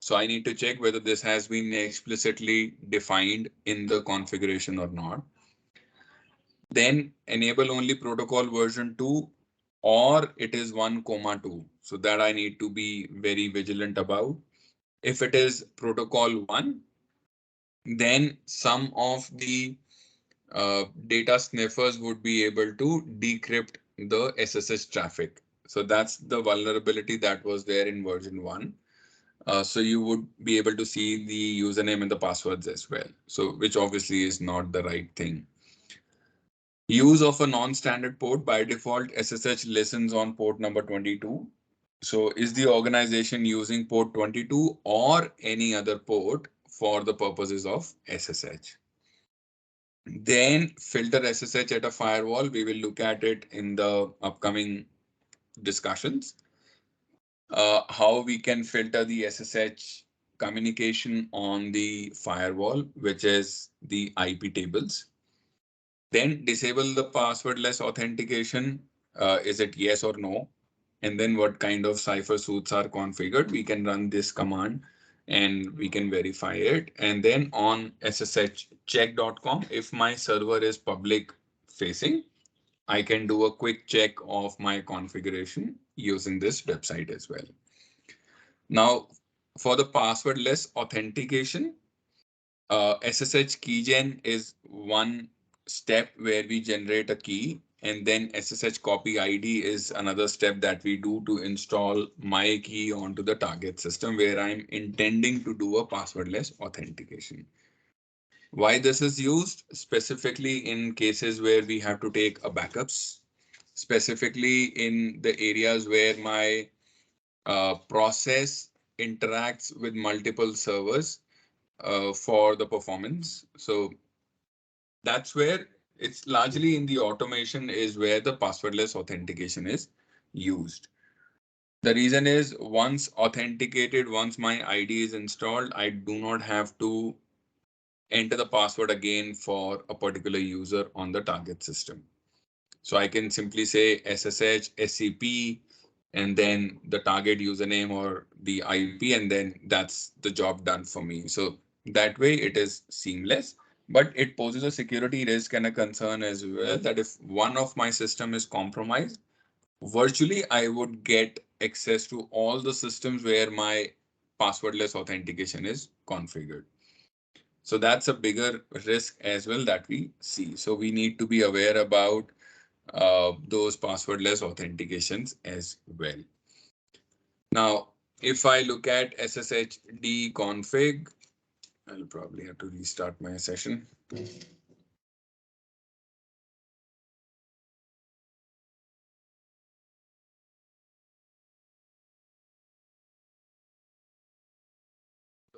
So I need to check whether this has been explicitly defined in the configuration or not. Then enable only protocol version 2 or it is 1,2. So that I need to be very vigilant about. If it is protocol 1, then some of the data sniffers would be able to decrypt the SSH traffic. So that's the vulnerability that was there in version 1. So you would be able to see the username and the passwords as well. So which obviously is not the right thing. Use of a non-standard port. By default, SSH listens on port number 22. So is the organization using port 22 or any other port for the purposes of SSH? Then filter SSH at a firewall. We will look at it in the upcoming discussions. How we can filter the SSH communication on the firewall, which is the IP tables. Then disable the passwordless authentication. Is it yes or no? And then what kind of cipher suits are configured? We can run this command and we can verify it. And then on sshcheck.com, if my server is public facing, I can do a quick check of my configuration using this website as well. Now, for the passwordless authentication, SSH keygen is one step where we generate a key, and then SSH copy ID is another step that we do to install my key onto the target system where I'm intending to do a passwordless authentication. Why this is used? Specifically in cases where we have to take a backups, specifically in the areas where my process interacts with multiple servers for the performance. So that's where it's largely in the automation is where the passwordless authentication is used. The reason is once authenticated, once my ID is installed, I do not have to enter the password again for a particular user on the target system. So I can simply say SSH, SCP, and then the target username or the IP, and then that's the job done for me. So that way it is seamless, but it poses a security risk and a concern as well that if one of my system is compromised, virtually I would get access to all the systems where my passwordless authentication is configured. So that's a bigger risk as well that we see. So we need to be aware about those passwordless authentications as well. Now, if I look at SSHD config, I'll probably have to restart my session.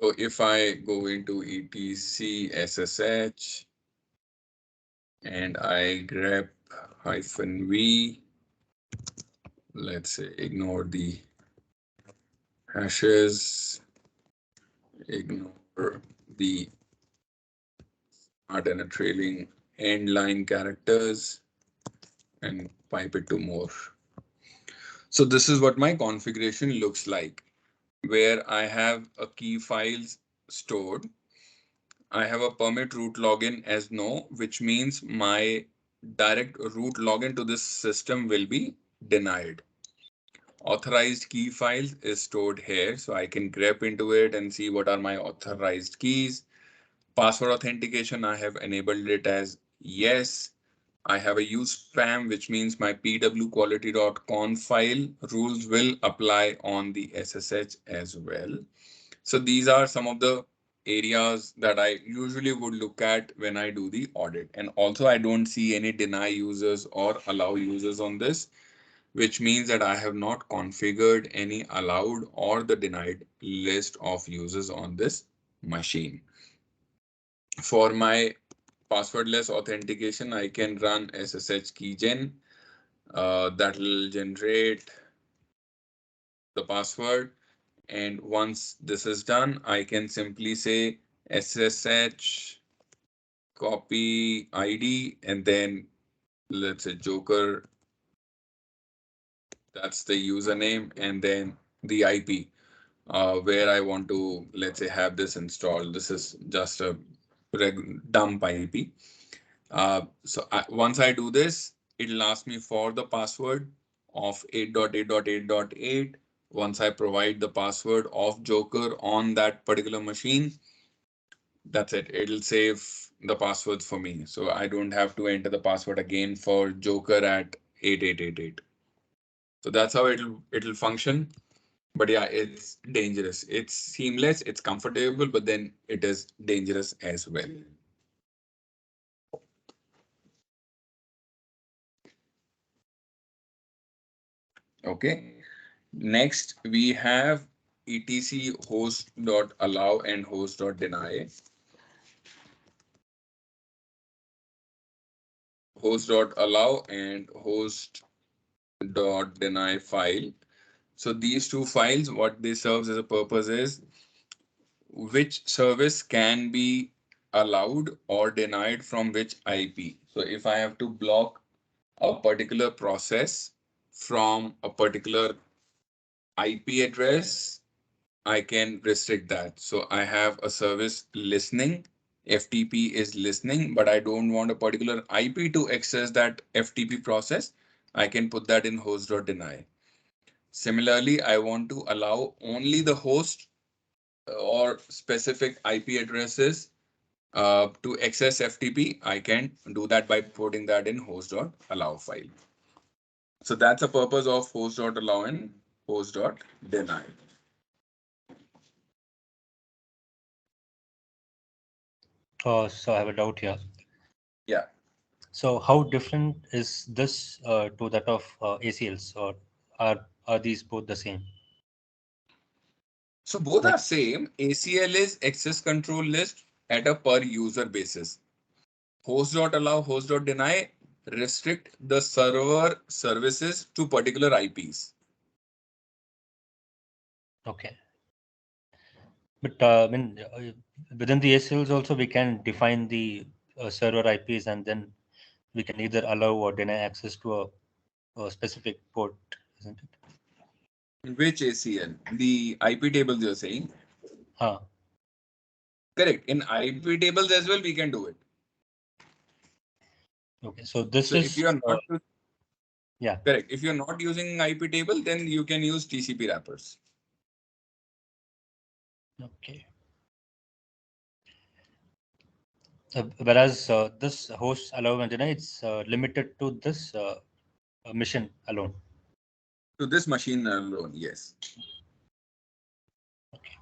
So if I go into etc SSH and I grep -v, let's say ignore the hashes, ignore the and a trailing end line characters, and pipe it to more. So this is what my configuration looks like, where I have a key files stored. I have a permit root login as no, which means my direct root login to this system will be denied. Authorized key files is stored here, so I can grep into it and see what are my authorized keys. Password authentication, I have enabled it as yes. I have a use spam, which means my pwquality.conf file rules will apply on the SSH as well. So these are some of the areas that I usually would look at when I do the audit. And also I don't see any deny users or allow users on this, which means that I have not configured any allowed or the denied list of users on this machine. For my passwordless authentication, I can run SSH keygen. That will generate the password. And once this is done, I can simply say SSH copy ID and then let's say Joker. That's the username and then the IP where I want to, let's say, have this installed. This is just a dump IP. Once I do this, it'll ask me for the password of 8.8.8.8. Once I provide the password of Joker on that particular machine, that's it. It'll save the passwords for me. So I don't have to enter the password again for Joker at 8888. So that's how it'll function. But yeah, it's dangerous. It's seamless, it's comfortable, but then it is dangerous as well. Okay. Next, we have etc host.allow and host.deny. Host.allow and host.deny file. So these two files, what they serves as a purpose is which service can be allowed or denied from which IP. So if I have to block a particular process from a particular IP address, I can restrict that. So I have a service listening. FTP is listening, but I don't want a particular IP to access that FTP process. I can put that in host.deny. Similarly, I want to allow only the host or specific IP addresses to access FTP. I can do that by putting that in host.allow file. So that's the purpose of host.allow and host.deny. So I have a doubt here. Yeah. So how different is this to that of ACLs, or are these both the same? So both are same. ACL is access control list at a per user basis. Host.allow, host.deny restrict the server services to particular IPs. Okay. But within the ACLs also we can define the server IPs and then we can either allow or deny access to a specific port, isn't it? Which ACL? The IP tables you're saying? Huh. Correct. In IP tables as well, we can do it. Okay, so this So is if you are not yeah. Correct. If you're not using IP table, then you can use TCP wrappers. Okay. Whereas this host allow and deny, it's limited to this mission alone. To this machine alone, yes. Okay.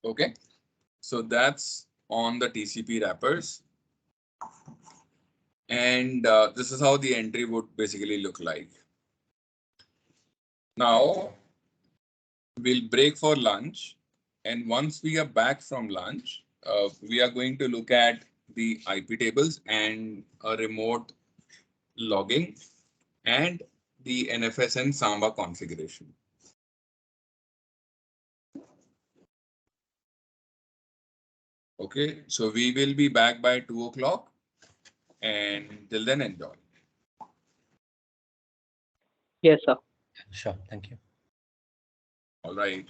Okay. So that's on the TCP wrappers. And this is how the entry would basically look like. Now, we'll break for lunch. And once we are back from lunch, we are going to look at the IP tables and a remote logging and the NFS and Samba configuration. Okay, so we will be back by 2 o'clock, and till then, enjoy. Yes, sir. Sure. Thank you. All right.